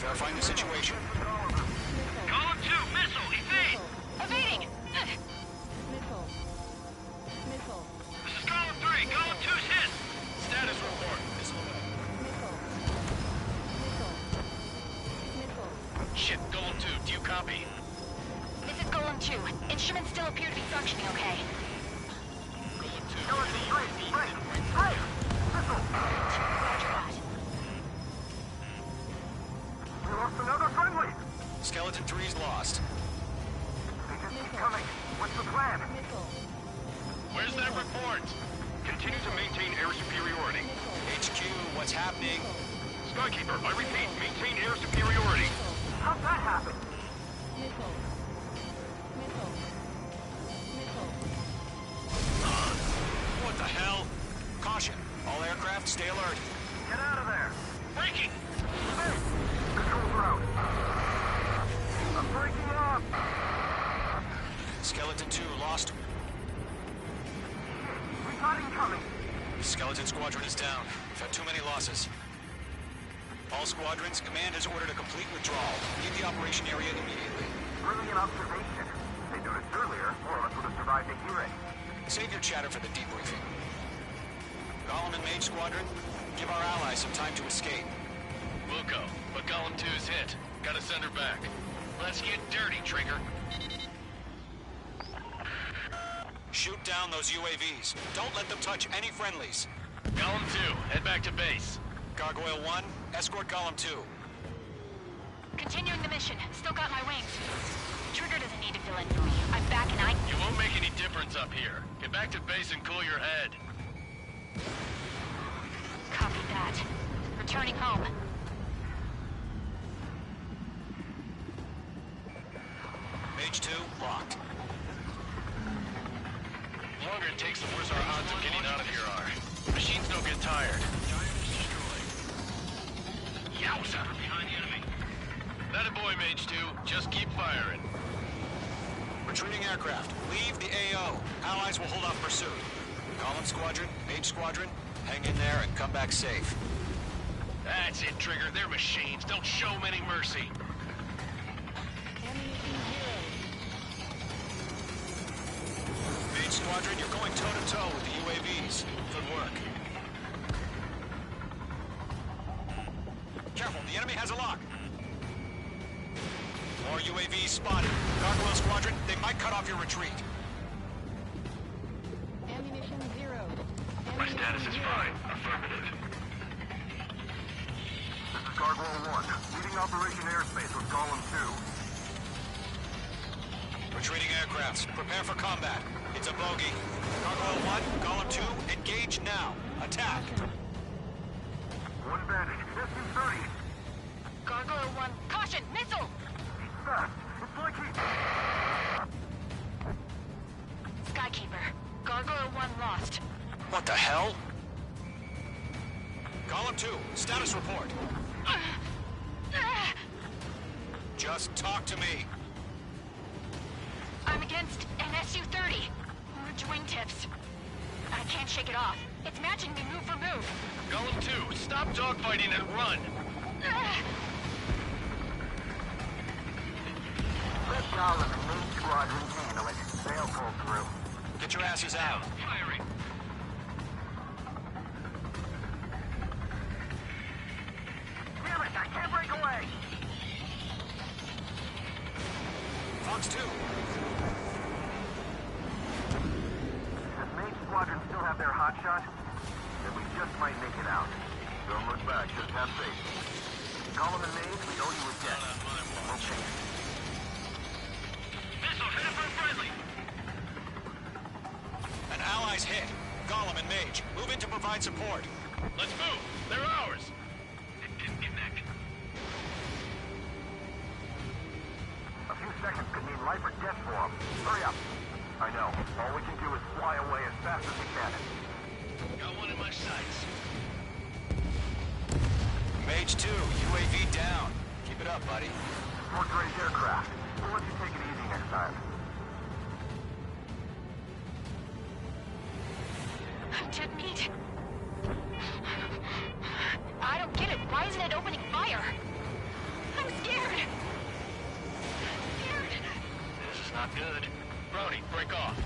Verifying the situation. Column 2, missile, evade! Evading! Missile. Missile. This is Column 3, Column 2's hit! Status report. Missile. Missile. Missile. Shit, Golem 2, do you copy? This is Golem 2. Instruments still appear to be functioning okay. Golem 2. Skeleton 3, break! Hey! Missile! Roger that. We lost another friendly! Skeleton 3's lost. They just keep coming. What's the plan? Missile. Where's that report? Continue to maintain air superiority. HQ, what's happening? Skykeeper, I repeat, maintain air superiority. How'd that happen? Missile. Missile. Missile. What the hell? Caution, all aircraft stay alert. Get out of there! Breaking! Hey! Controls are out. I'm breaking up! Skeleton 2 lost. We got incoming! Skeleton Squadron is down. We've had too many losses. All squadrons, command has ordered a complete withdrawal. Leave the operation area immediately. Brilliant observation. They noticed earlier, more of us would have survived a hearing. Save your chatter for the debriefing. Golem and Mage Squadron, give our allies some time to escape. We'll go, but Golem 2's hit. Gotta send her back. Let's get dirty, Trigger. Shoot down those UAVs. Don't let them touch any friendlies. Golem 2, head back to base. Gargoyle 1, escort Golem 2. Continuing the mission. Still got my wings. Trigger doesn't need to fill in for me. I'm back and I... You won't make any difference up here. Get back to base and cool your head. Copy that. Returning home. Mage 2, locked. The longer it takes, the worse our odds of getting out of here are. Machines don't get tired. Yowza! Behind the enemy. That a boy, Mage 2. Just keep firing. Retreating aircraft, leave the AO. Allies will hold off pursuit. Golem Squadron, Mage Squadron, hang in there and come back safe. That's it, Trigger. They're machines. Don't show them any mercy. Ammunition zero. Mage Squadron, you're going toe-to-toe with the UAVs. Good work. Careful, the enemy has a lock. More UAVs spotted. Gargoyle Squadron, they might cut off your retreat. Ammunition zero. My status is fine. Affirmative. This is Gargoyle 1, leading Operation Airspace with Golem 2. Retreating aircrafts, prepare for combat. It's a bogey. Gargoyle 1, Golem 2, engage now. Attack. One bandit, distance 30. Gargoyle 1, caution! Missile! Fast. It's like he... Skykeeper. Gargoyle 1 lost. What the hell? Golem 2, status report. Just talk to me. I'm against an Su-30. Merge wingtips. I can't shake it off. It's matching me move for move. Golem 2, stop dogfighting and run. Let Golem and Mage Squadron handle it. They'll pull through. Get your asses out. Firing. Damn it, I can't break away! Fox 2. Does Mage Squadron still have their hotshot? Then we just might make it out. Don't look back, just have faith. Golem and Mage, we owe you a debt. We'll pay it. Missile headed for a friendly. An ally's hit. Golem and Mage, move in to provide support. Let's move. They're ours. It didn't connect. A few seconds could mean life or death for them. Hurry up. I know. All we can do is fly away as fast as we can. Got one in my sights. Mage 2, UAV down. Keep it up, buddy. Fourth-range aircraft. We'll let you take it easy next time. need. I don't get it. Why isn't it opening fire? I'm scared. This is not good. Brony, break off.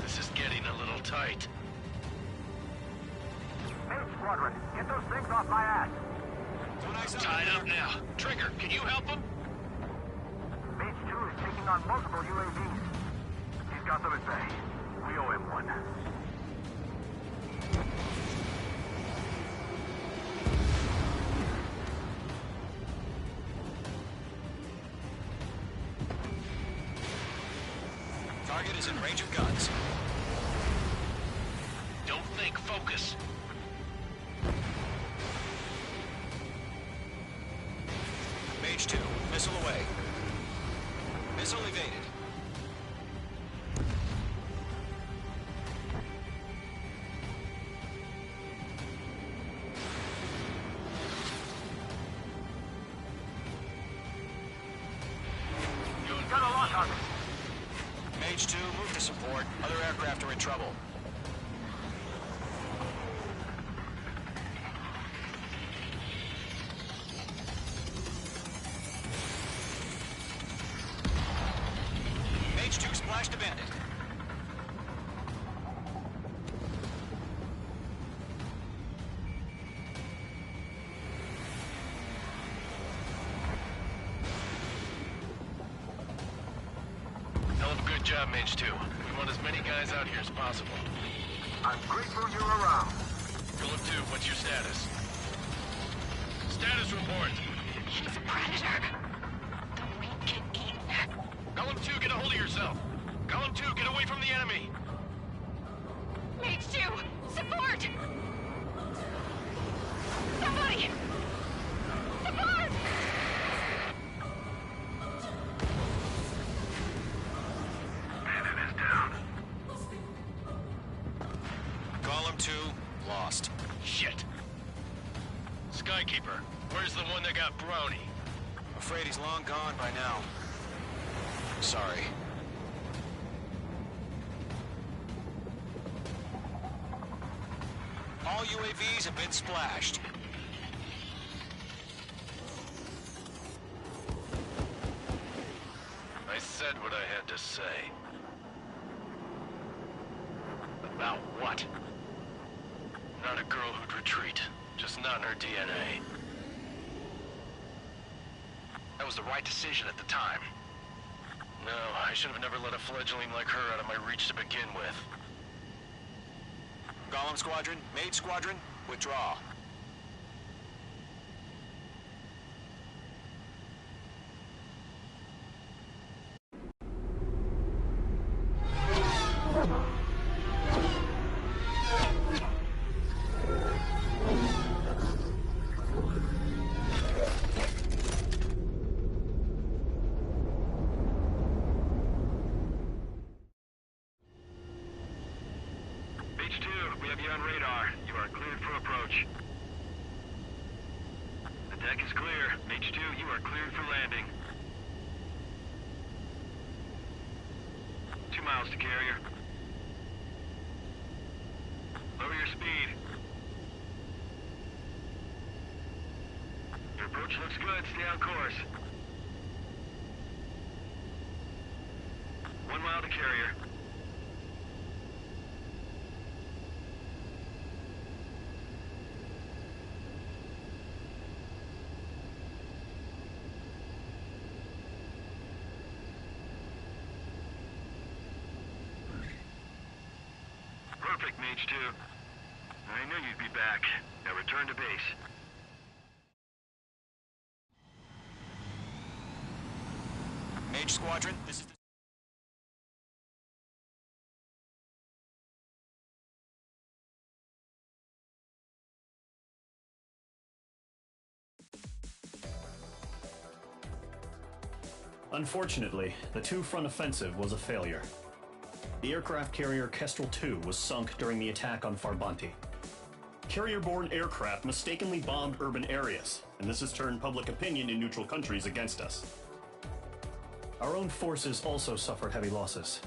This is getting a little tight. Main Squadron, get those things off my ass. Tied up now. Trigger, can you help him? Mage 2 is taking on multiple UAVs. He's got them at bay. We owe him one. Target is in range of guns. Don't think, focus. Mage 2, missile away. Missile evaded. He's got a lock on me. Mage 2, move to support. Other aircraft are in trouble. Mage 2 splashed a bandit. Hell of a good job, Mage 2. We want as many guys out here as possible. I'm grateful you're around. Golem 2, what's your status? Status report. He's a predator. The weak get eaten. Golem 2, get a hold of yourself. Golem 2, get away from the enemy. Mage 2, support! Somebody! Support! Bandit is down. Golem 2, lost. Shit. Skykeeper, where's the one that got Brony? Afraid he's long gone by now. Sorry. All UAVs have been splashed. I said what I had to say. About what? Not a girl who'd retreat. Just not in her DNA. That was the right decision at the time. No, I should have never let a fledgling like her out of my reach to begin with. Golem Squadron, Mage Squadron, withdraw. H2, we have you on radar. You are cleared for approach. The deck is clear. H2, you are cleared for landing. 2 miles to carrier. Lower your speed. Your approach looks good. Stay on course. 1 mile to carrier. Perfect, Mage 2. I knew you'd be back. Now return to base. Mage Squadron, this is the... Unfortunately, the two-front offensive was a failure. The aircraft carrier Kestrel II was sunk during the attack on Farbanti. Carrier-borne aircraft mistakenly bombed urban areas, and this has turned public opinion in neutral countries against us. Our own forces also suffered heavy losses.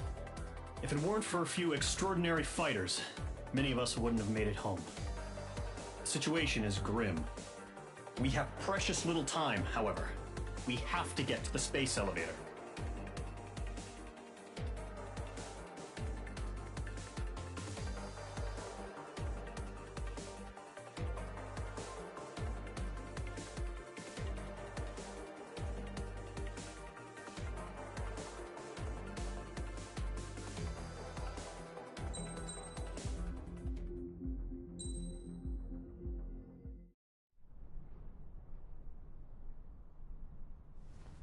If it weren't for a few extraordinary fighters, many of us wouldn't have made it home. The situation is grim. We have precious little time, however. We have to get to the space elevator.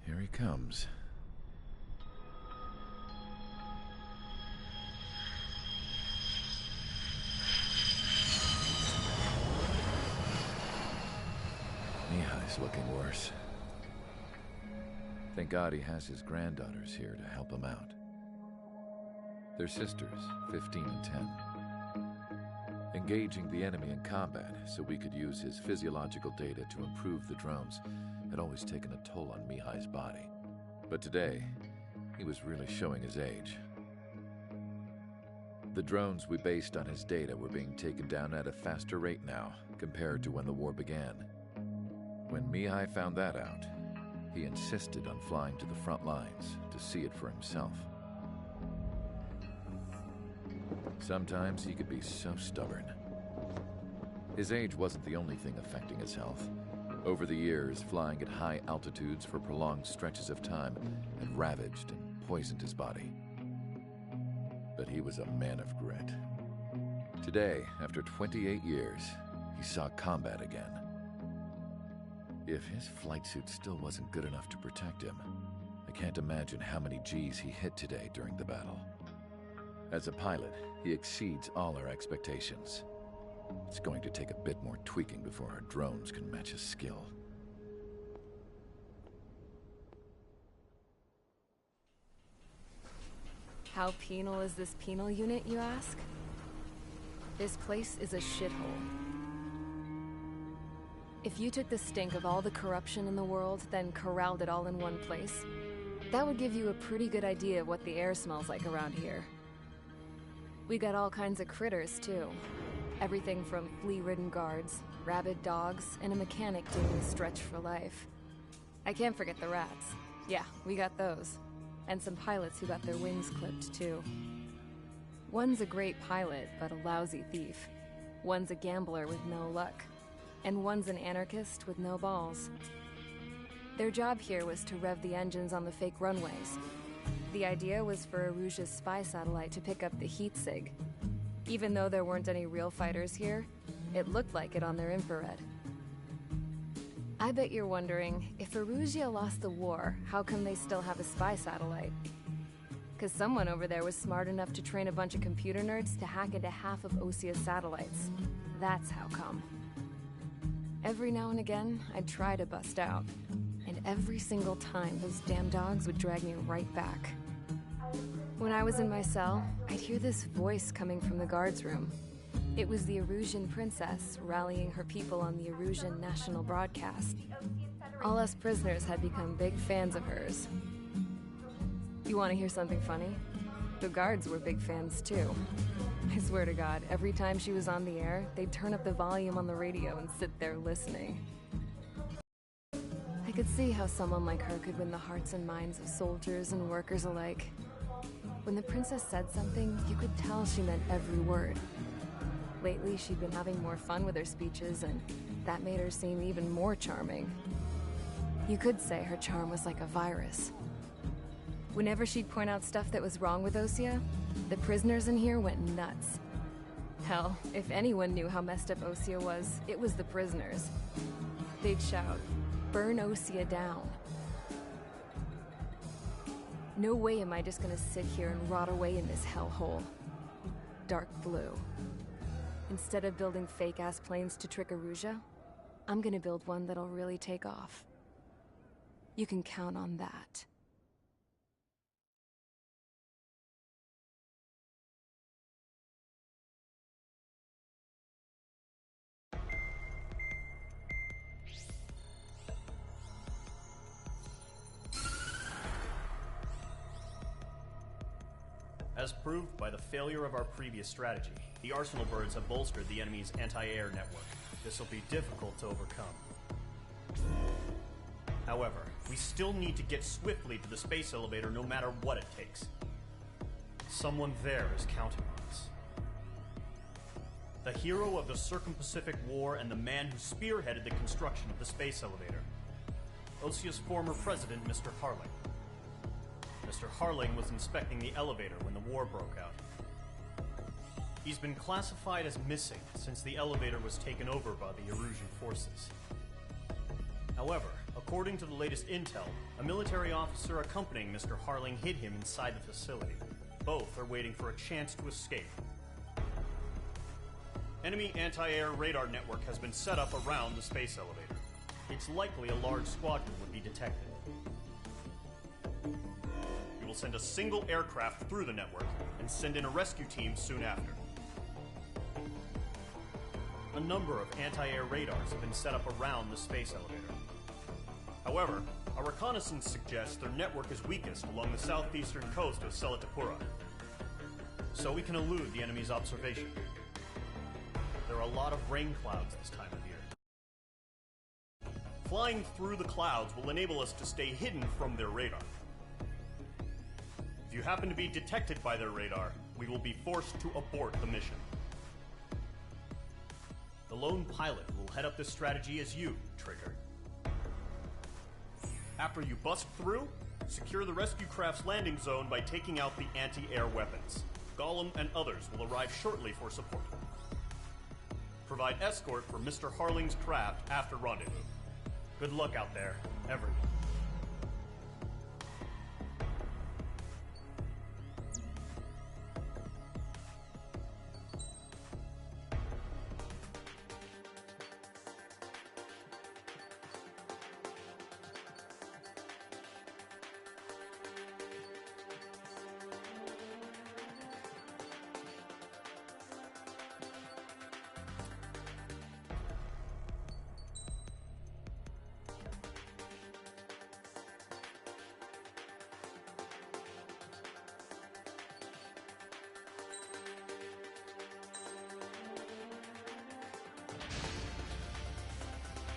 Here he comes. Mihai's looking worse. Thank God he has his granddaughters here to help him out. They're sisters, 15 and 10. Engaging the enemy in combat so we could use his physiological data to improve the drones had always taken a toll on Mihai's body. But today, he was really showing his age. The drones we based on his data were being taken down at a faster rate now compared to when the war began. When Mihai found that out, he insisted on flying to the front lines to see it for himself. Sometimes he could be so stubborn. His age wasn't the only thing affecting his health. Over the years, flying at high altitudes for prolonged stretches of time had ravaged and poisoned his body. But he was a man of grit. Today, after 28 years, he saw combat again. If his flight suit still wasn't good enough to protect him, I can't imagine how many Gs he hit today during the battle. As a pilot, he exceeds all our expectations. It's going to take a bit more tweaking before our drones can match his skill. How penal is this penal unit, you ask? This place is a shithole. If you took the stink of all the corruption in the world, then corralled it all in one place, that would give you a pretty good idea of what the air smells like around here. We got all kinds of critters, too. Everything from flea-ridden guards, rabid dogs, and a mechanic doing the stretch for life. I can't forget the rats. Yeah, we got those. And some pilots who got their wings clipped, too. One's a great pilot, but a lousy thief. One's a gambler with no luck. And one's an anarchist with no balls. Their job here was to rev the engines on the fake runways. The idea was for Erusia's spy satellite to pick up the heat sig. Even though there weren't any real fighters here, it looked like it on their infrared. I bet you're wondering, if Erusia lost the war, how come they still have a spy satellite? Because someone over there was smart enough to train a bunch of computer nerds to hack into half of Osia's satellites. That's how come. Every now and again, I'd try to bust out. And every single time, those damn dogs would drag me right back. When I was in my cell, I'd hear this voice coming from the guards room. It was the Erusian princess rallying her people on the Erusian national broadcast. All us prisoners had become big fans of hers. You want to hear something funny? The guards were big fans too. I swear to God, every time she was on the air, they'd turn up the volume on the radio and sit there listening. I could see how someone like her could win the hearts and minds of soldiers and workers alike. When the princess said something, you could tell she meant every word. Lately, she'd been having more fun with her speeches, and that made her seem even more charming. You could say her charm was like a virus. Whenever she'd point out stuff that was wrong with Osia, the prisoners in here went nuts. Hell, if anyone knew how messed up Osia was, it was the prisoners. They'd shout, "Burn Osia down." No way am I just gonna sit here and rot away in this hellhole. Dark blue. Instead of building fake-ass planes to trick Erusia, I'm gonna build one that'll really take off. You can count on that. As proved by the failure of our previous strategy, the Arsenal birds have bolstered the enemy's anti-air network. This will be difficult to overcome. However, we still need to get swiftly to the space elevator no matter what it takes. Someone there is counting on us. The hero of the Circum-Pacific War and the man who spearheaded the construction of the space elevator. OSEA's former president, Mr. Harling. Mr. Harling was inspecting the elevator when the war broke out. He's been classified as missing since the elevator was taken over by the Erusian forces. However, according to the latest intel, a military officer accompanying Mr. Harling hid him inside the facility. Both are waiting for a chance to escape. Enemy anti-air radar network has been set up around the space elevator. It's likely a large squadron would be detected. We will send a single aircraft through the network and send in a rescue team soon after. A number of anti-air radars have been set up around the space elevator. However, our reconnaissance suggests their network is weakest along the southeastern coast of Selatapura, so we can elude the enemy's observation. There are a lot of rain clouds this time of year. Flying through the clouds will enable us to stay hidden from their radar. If you happen to be detected by their radar, we will be forced to abort the mission. The lone pilot will head up this strategy as you, Trigger. After you bust through, secure the rescue craft's landing zone by taking out the anti-air weapons. Gollum and others will arrive shortly for support. Provide escort for Mr. Harling's craft after rendezvous. Good luck out there, everyone.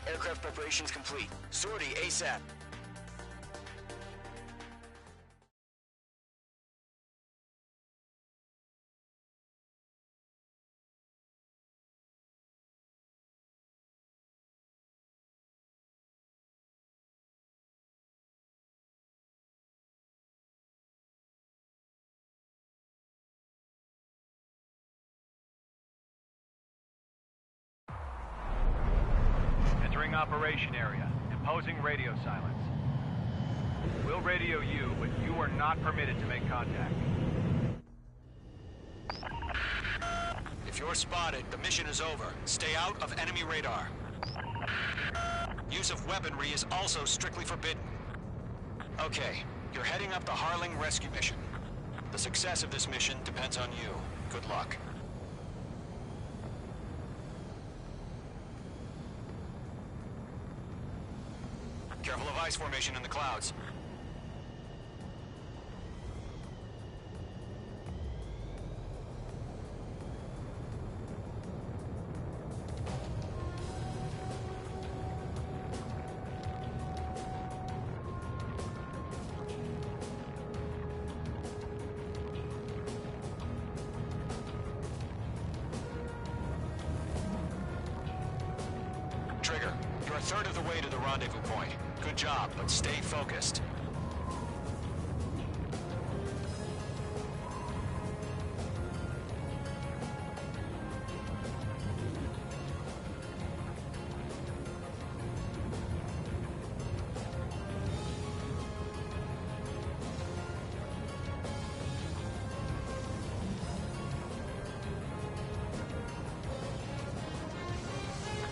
Aircraft preparations complete. Sortie ASAP. Operation area, imposing radio silence. We'll radio you, but you are not permitted to make contact. If you're spotted, the mission is over. Stay out of enemy radar. Use of weaponry is also strictly forbidden. Okay, you're heading up the Harling rescue mission. The success of this mission depends on you. Good luck. Careful of ice formation in the clouds. Trigger, you're a third of the way to the rendezvous point. Good job, but stay focused.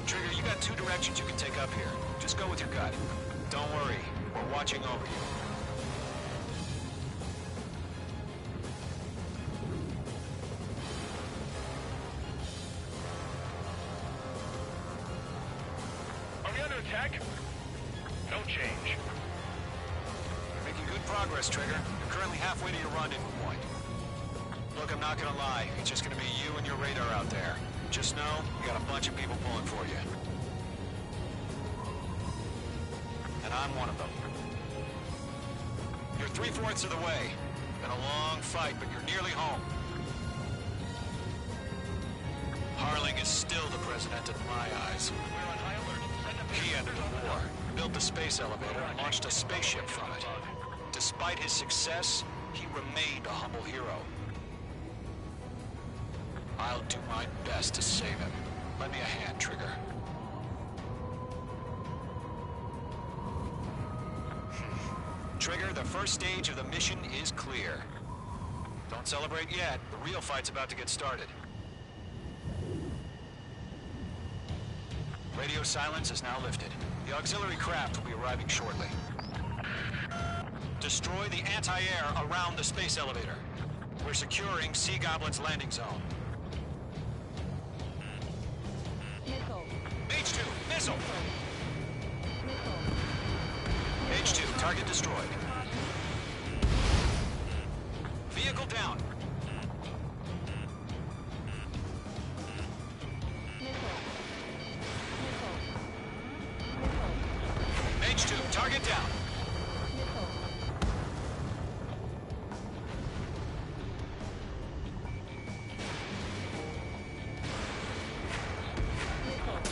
Trigger, you got two directions you can take up here. Just go with your gut. Don't worry, we're watching over you. Are we under attack? No change. Making good progress, Trigger. You're currently halfway to your rendezvous point. Look, I'm not gonna lie. It's just gonna be you and your radar out there. Just know, you got a bunch of people pulling for you. And I'm one of them. You're 3/4 of the way. Been a long fight, but you're nearly home. Harling is still the president in my eyes. We're on high alert. Send up He ended the war, built the space elevator, and launched a spaceship from it. Despite his success, he remained a humble hero. I'll do my best to save him. Lend me a hand, Trigger. Trigger, the first stage of the mission is clear. Don't celebrate yet. The real fight's about to get started. Radio silence is now lifted. The auxiliary craft will be arriving shortly. Destroy the anti-air around the space elevator. We're securing Sea Goblin's landing zone. Mage 2, missile! Mage 2, target destroyed. Vehicle down. Mage 2, target down.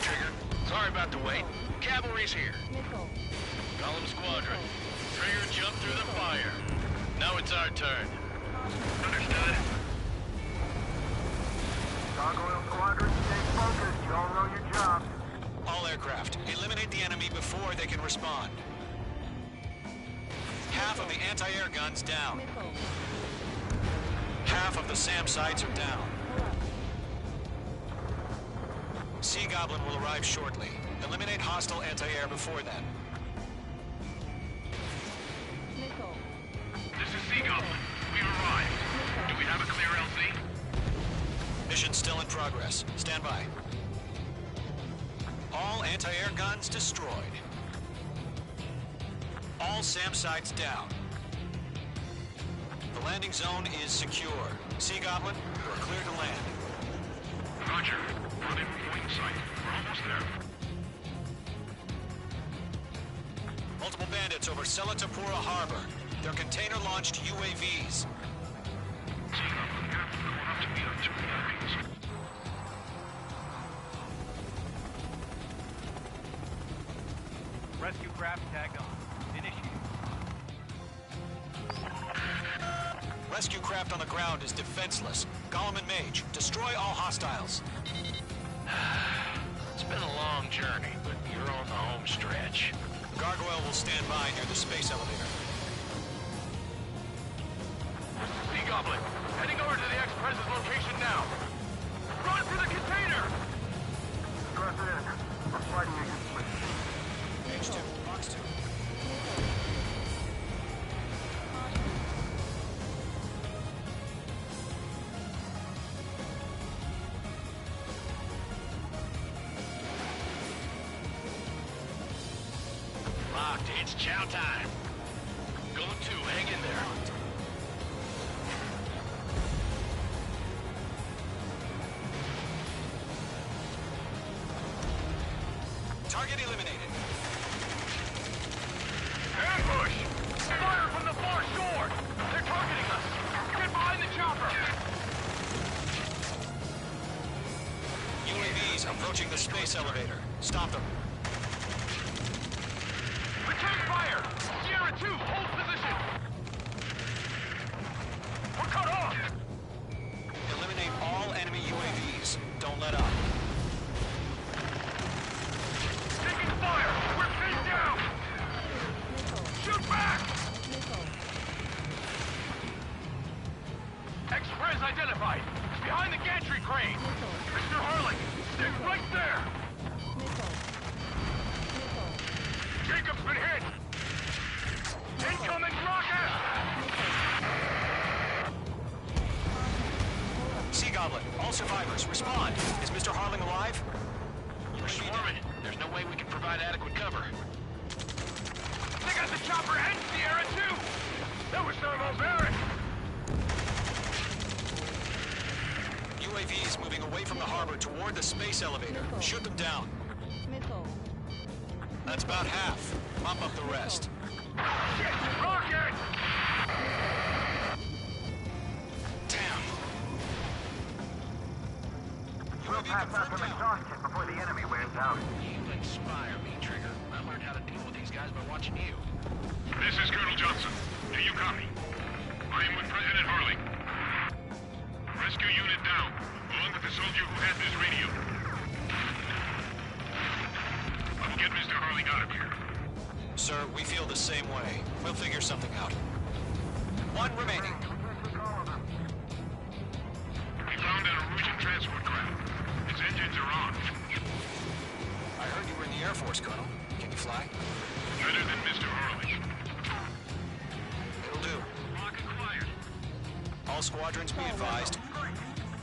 Trigger, sorry about the wait. Cavalry's here. Column Squadron. Trigger jumped through the fire. Now it's our turn. Understood. Gargoyle Squadron, stay focused. You all know your job. All aircraft, eliminate the enemy before they can respond. Half of the anti-air guns down. Half of the SAM sites are down. Sea Goblin will arrive shortly. Eliminate hostile anti-air before then. This is Sea Goblin. We've arrived. Do we have a clear LZ? Mission still in progress. Stand by. All anti-air guns destroyed. All SAM sites down. The landing zone is secure. Sea Goblin, you are clear to land. Roger. Run in point sight. We're almost there. Multiple bandits over Selatapura Harbor. They're container-launched UAVs. Rescue craft tagged on. Initiate. Rescue craft on the ground is defenseless. Gollum and Mage, destroy all hostiles. It's been a long journey, but you're on the home stretch. Gargoyle will stand by near the space elevator. Sea Goblin, heading over to the Express's location now. Run for the container! Press it in. We're fighting against it. Mage 2, box 2. Locked, it's chow time. Go 2, hang in there. Target eliminated. Ambush! Fire from the far shore! They're targeting us! Get behind the chopper! UAVs approaching the space elevator. Stop them. Return fire! Sierra 2, hold position! We're cut off! Eliminate all enemy UAVs. Don't let up. Taking fire! We're pinned down! Shoot back! Express identified! Behind the gantry crane! Mr. Harling, stay right there! Jacob's been hit! Incoming rocket! Sea Goblin, all survivors, respond. Is Mr. Harling alive? We're swarming. There's no way we can provide adequate cover. They got the chopper and Sierra too! That was thermal barrack! the space elevator. Shoot them down. That's about half. Mop up the rest. Rocket! Damn. We'll pass out some exhaustion before the enemy wears out. You inspire me, Trigger. I learned how to deal with these guys by watching you. This is Colonel Johnson. Do you copy? I am with President Harling. Rescue unit down, along with the soldier who had this radio. I will get Mr. Harling out of here. Sir, we feel the same way. We'll figure something out. One remaining. We found an Erusian transport craft. Its engines are on. I heard you were in the Air Force, Colonel. Can you fly? Better than Mr. Harling. It'll do. All squadrons be advised.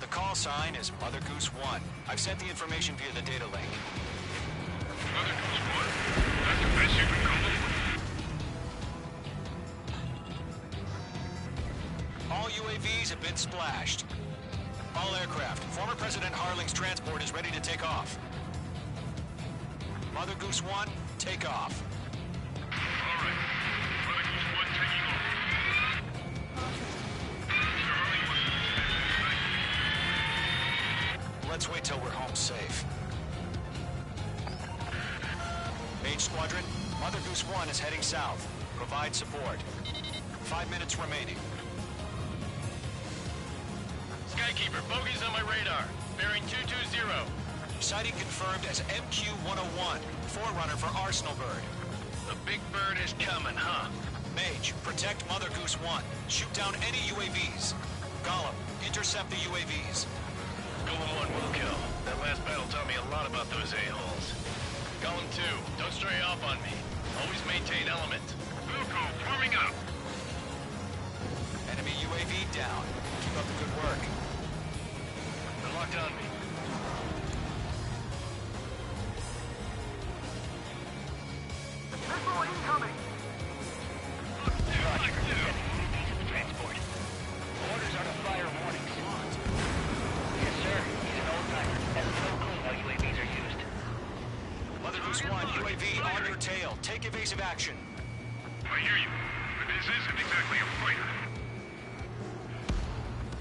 The call sign is Mother Goose 1. I've sent the information via the data link. Mother Goose 1? That's the best you can call them? All UAVs have been splashed. All aircraft. Former President Harling's transport is ready to take off. Mother Goose 1, take off. All right. Mother Goose 1 taking off. Mr. Harling must have been Let's wait till we're home safe. Mage Squadron, Mother Goose 1 is heading south. Provide support. 5 minutes remaining. Skykeeper, bogey's on my radar. Bearing 220. Sighting confirmed as MQ-101, forerunner for Arsenal Bird. The big bird is coming, huh? Mage, protect Mother Goose 1. Shoot down any UAVs. Gollum, intercept the UAVs. Golem 1 will kill. That last battle taught me a lot about those a-holes. Golem 2, don't stray off on me. Always maintain element. Wilco, forming up. Enemy UAV down. Keep up the good work. They're locked on me. Missile incoming! Roger. Transport. Orders are to fire warnings. Yes, sir. He's an old-timer. Has no clue how UAVs are used. Mother Goose 1, UAV on your tail. Take evasive action. I hear you, but this isn't exactly a fighter.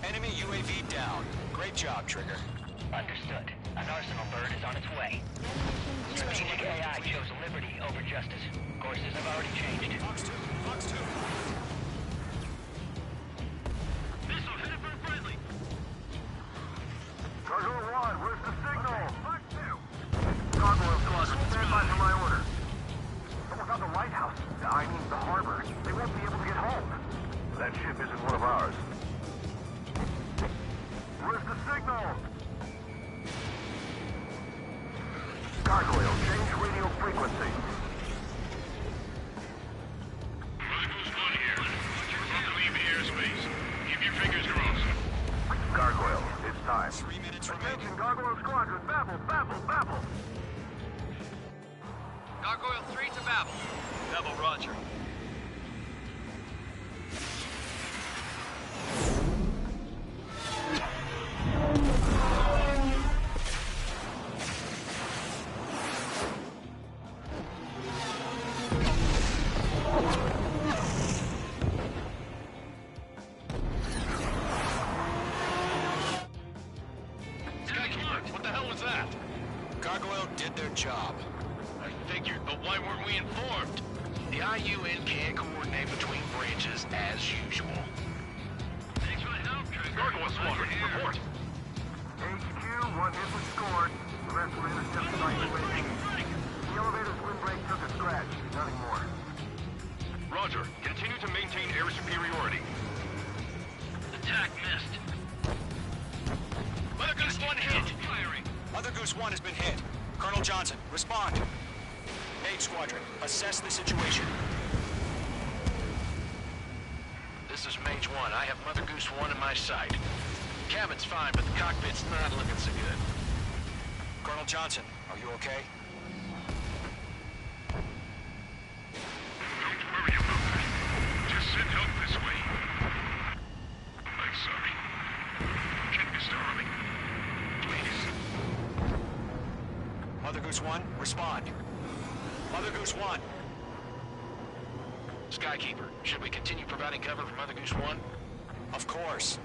Enemy UAV down. Great job, Trigger. Understood. An Arsenal Bird is on its way. Strategic AI chose liberty over justice. Courses have already changed. Fox 2, Fox 2. Missile headed for friendly. Cargo 1, where's the signal? Fox 2. Gargoyle Squadron, stand by for my order. Someone's on the lighthouse. I mean, the harbor. They won't be able to get home. That ship isn't one of ours. Where's the signal? Gargoyle, change radio frequency. Mother Goose 1 here. You're about to leave the airspace. Keep your fingers crossed. Gargoyle, it's time. 3 minutes remaining. Attention, Gargoyle Squadron, babble, babble, babble. Gargoyle 3 to Babel. Babel, roger. Skykeeper, what the hell was that? Gargoyle did their job. I figured, but why weren't we informed? The IUN can't coordinate between branches as usual. Thanks for the help, Trigger. Gargoyle Squadron, report. HQ, 1 hit was scored. The rest were intercepted by UAV. The elevator's windbreak took a scratch. Nothing more. Roger. Continue to maintain air superiority. Attack missed. Mother Goose 1 hit! Firing. Mother Goose 1 has been hit. Colonel Johnson, respond. Mage Squadron, assess the situation. This is Mage 1. I have Mother Goose 1 in my sight. Cabin's fine, but the cockpit's not looking so good. Colonel Johnson, are you okay? Don't worry about that. Just send help this way. I'm sorry. Get Mr. Harling. Please. Goose 1, respond. Mother Goose 1. Skykeeper, should we continue providing cover for Mother Goose 1? Of course.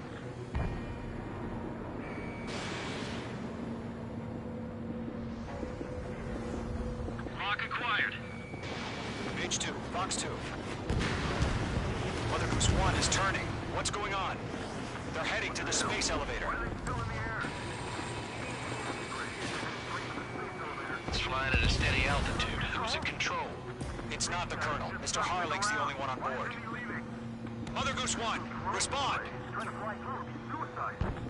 Lock acquired. Mage 2, Fox 2. Mother Goose 1 is turning. What's going on? They're heading to the space elevator. It's flying at a steady altitude. Who's in control? It's not the Colonel. Mr. Harling's the only one on board. Mother Goose 1, respond!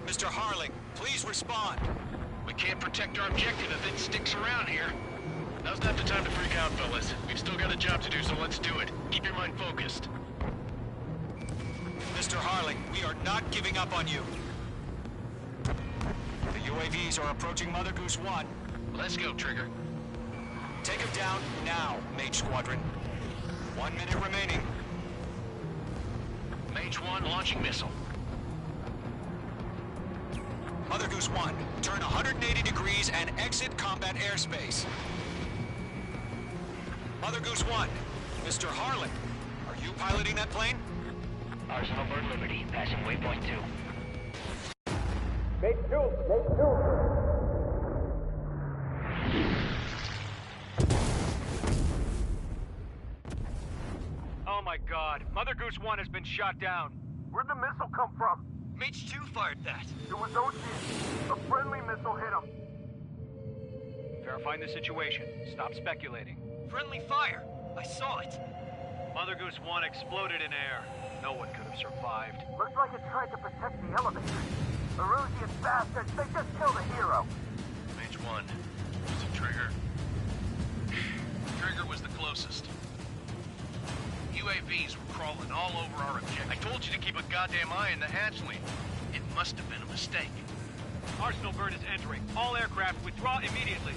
Mr. Harling, please respond! We can't protect our objective if it sticks around here. Now's not the time to freak out, fellas. We've still got a job to do, so let's do it. Keep your mind focused. Mr. Harling, we are not giving up on you. The UAVs are approaching Mother Goose 1. Let's go, Trigger. Take him down now, Mage Squadron. 1 minute remaining. Mage 1 launching missile. Mother Goose 1, turn 180 degrees and exit combat airspace. Mother Goose 1, Mr. Harling, are you piloting that plane? Arsenal Bird Liberty, passing waypoint 2. Mage 2! Mage 2! Oh my god, Mother Goose 1 has been shot down. Where'd the missile come from? Mage 2 fired that. It was Ocean. A friendly missile hit him. Verifying the situation. Stop speculating. Friendly fire. I saw it. Mother Goose 1 exploded in air. No one could have survived. Looks like it tried to protect the elevator. Erusian bastards, they just killed a hero. Mage 1. Was it Trigger? Trigger was the closest. UAVs were crawling all over our objective. I told you to keep a goddamn eye on the hatchling. It must have been a mistake. Arsenal Bird is entering. All aircraft withdraw immediately.